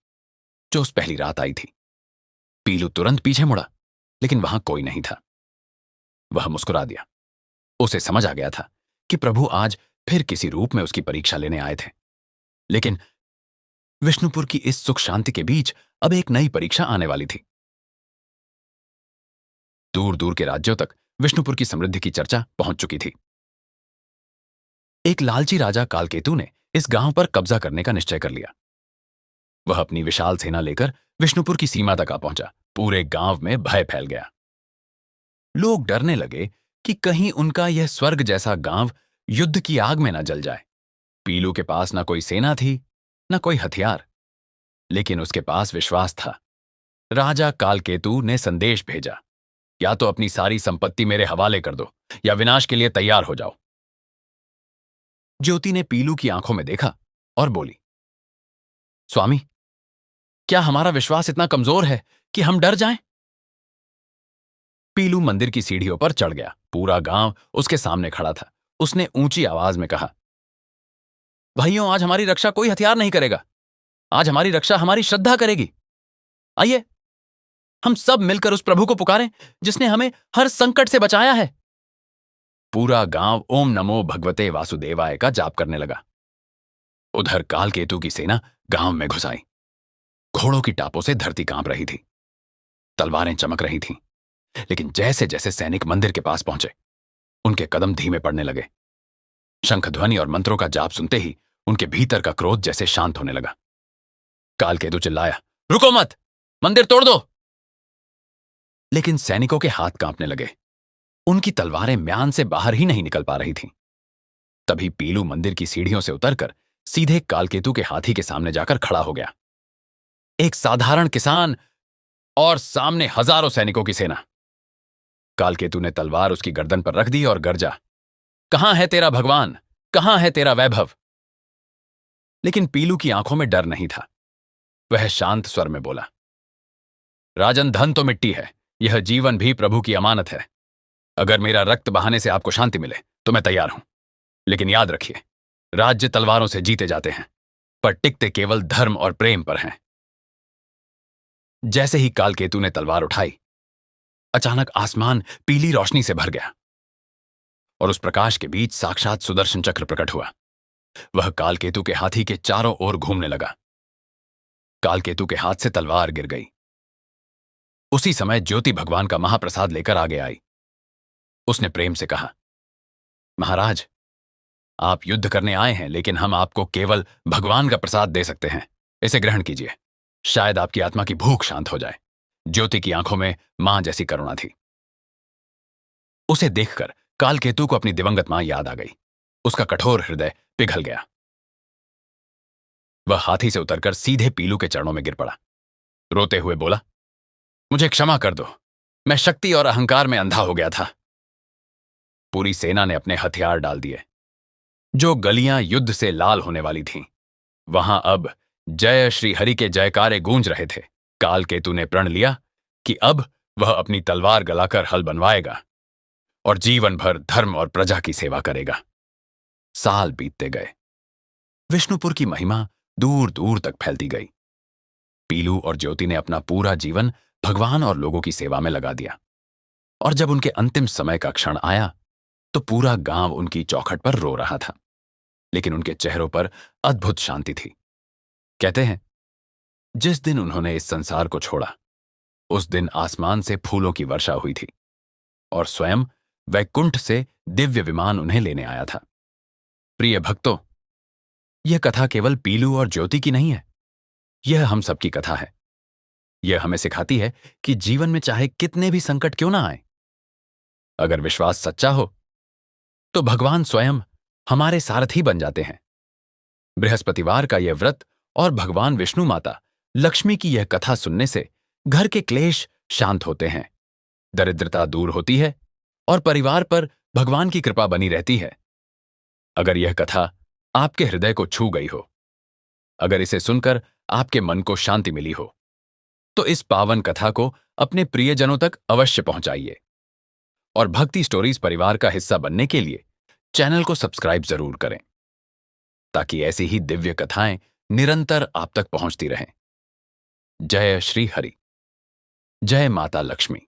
जो उस पहली रात आई थी। पीलू तुरंत पीछे मुड़ा, लेकिन वहां कोई नहीं था। वह मुस्कुरा दिया। उसे समझ आ गया था कि प्रभु आज फिर किसी रूप में उसकी परीक्षा लेने आए थे। लेकिन विष्णुपुर की इस सुख शांति के बीच अब एक नई परीक्षा आने वाली थी। दूर दूर के राज्यों तक विष्णुपुर की समृद्धि की चर्चा पहुंच चुकी थी। एक लालची राजा कालकेतु ने इस गांव पर कब्जा करने का निश्चय कर लिया। वह अपनी विशाल सेना लेकर विष्णुपुर की सीमा तक आ पहुंचा। पूरे गांव में भय फैल गया। लोग डरने लगे कि कहीं उनका यह स्वर्ग जैसा गांव युद्ध की आग में न जल जाए। पीलू के पास न कोई सेना थी, न कोई हथियार, लेकिन उसके पास विश्वास था। राजा कालकेतु ने संदेश भेजा, या तो अपनी सारी संपत्ति मेरे हवाले कर दो, या विनाश के लिए तैयार हो जाओ। ज्योति ने पीलू की आंखों में देखा और बोली, स्वामी, क्या हमारा विश्वास इतना कमजोर है कि हम डर जाएं? पीलू मंदिर की सीढ़ियों पर चढ़ गया। पूरा गांव उसके सामने खड़ा था। उसने ऊंची आवाज में कहा, भाइयों, आज हमारी रक्षा कोई हथियार नहीं करेगा। आज हमारी रक्षा हमारी श्रद्धा करेगी। आइए, हम सब मिलकर उस प्रभु को पुकारें जिसने हमें हर संकट से बचाया है। पूरा गांव ओम नमो भगवते वासुदेवाय का जाप करने लगा। उधर कालकेतु की सेना गांव में घुस आई। घोड़ों की टापों से धरती कांप रही थी, तलवारें चमक रही थीं। लेकिन जैसे जैसे सैनिक मंदिर के पास पहुंचे, उनके कदम धीमे पड़ने लगे। शंखध्वनि और मंत्रों का जाप सुनते ही उनके भीतर का क्रोध जैसे शांत होने लगा। कालकेतु चिल्लाया, रुको मत, मंदिर तोड़ दो। लेकिन सैनिकों के हाथ कांपने लगे। उनकी तलवारें म्यान से बाहर ही नहीं निकल पा रही थीं। तभी पीलू मंदिर की सीढ़ियों से उतरकर सीधे कालकेतु के हाथी के सामने जाकर खड़ा हो गया। एक साधारण किसान और सामने हजारों सैनिकों की सेना। कालकेतु ने तलवार उसकी गर्दन पर रख दी और गरजा, कहां है तेरा भगवान, कहां है तेरा वैभव? लेकिन पीलू की आंखों में डर नहीं था। वह शांत स्वर में बोला, राजन, धन तो मिट्टी है, यह जीवन भी प्रभु की अमानत है। अगर मेरा रक्त बहाने से आपको शांति मिले तो मैं तैयार हूं। लेकिन याद रखिए, राज्य तलवारों से जीते जाते हैं, पर टिकते केवल धर्म और प्रेम पर हैं। जैसे ही कालकेतु ने तलवार उठाई, अचानक आसमान पीली रोशनी से भर गया और उस प्रकाश के बीच साक्षात सुदर्शन चक्र प्रकट हुआ। वह कालकेतु के हाथी के चारों ओर घूमने लगा। कालकेतु के हाथ से तलवार गिर गई। उसी समय ज्योति भगवान का महाप्रसाद लेकर आगे आई। उसने प्रेम से कहा, महाराज, आप युद्ध करने आए हैं, लेकिन हम आपको केवल भगवान का प्रसाद दे सकते हैं। इसे ग्रहण कीजिए, शायद आपकी आत्मा की भूख शांत हो जाए। ज्योति की आंखों में मां जैसी करुणा थी। उसे देखकर कालकेतु को अपनी दिवंगत मां याद आ गई। उसका कठोर हृदय पिघल गया। वह हाथी से उतरकर सीधे पीलू के चरणों में गिर पड़ा। रोते हुए बोला, मुझे क्षमा कर दो, मैं शक्ति और अहंकार में अंधा हो गया था। पूरी सेना ने अपने हथियार डाल दिए। जो गलियां युद्ध से लाल होने वाली थीं, वहां अब जय श्री हरि के जयकारे गूंज रहे थे। कालकेतु ने प्रण लिया कि अब वह अपनी तलवार गलाकर हल बनवाएगा और जीवन भर धर्म और प्रजा की सेवा करेगा। साल बीतते गए। विष्णुपुर की महिमा दूर दूर तक फैलती गई। पीलू और ज्योति ने अपना पूरा जीवन भगवान और लोगों की सेवा में लगा दिया। और जब उनके अंतिम समय का क्षण आया तो पूरा गांव उनकी चौखट पर रो रहा था, लेकिन उनके चेहरों पर अद्भुत शांति थी। कहते हैं, जिस दिन उन्होंने इस संसार को छोड़ा, उस दिन आसमान से फूलों की वर्षा हुई थी और स्वयं वैकुंठ से दिव्य विमान उन्हें लेने आया था। प्रिय भक्तों, यह कथा केवल पीलू और ज्योति की नहीं है, यह हम सबकी कथा है। यह हमें सिखाती है कि जीवन में चाहे कितने भी संकट क्यों ना आए, अगर विश्वास सच्चा हो तो भगवान स्वयं हमारे सारथी बन जाते हैं। बृहस्पतिवार का यह व्रत और भगवान विष्णु माता लक्ष्मी की यह कथा सुनने से घर के क्लेश शांत होते हैं, दरिद्रता दूर होती है और परिवार पर भगवान की कृपा बनी रहती है। अगर यह कथा आपके हृदय को छू गई हो, अगर इसे सुनकर आपके मन को शांति मिली हो, तो इस पावन कथा को अपने प्रियजनों तक अवश्य पहुंचाइए और भक्ति स्टोरीज परिवार का हिस्सा बनने के लिए चैनल को सब्सक्राइब जरूर करें, ताकि ऐसी ही दिव्य कथाएं निरंतर आप तक पहुंचती रहें। जय श्री हरि। जय माता लक्ष्मी।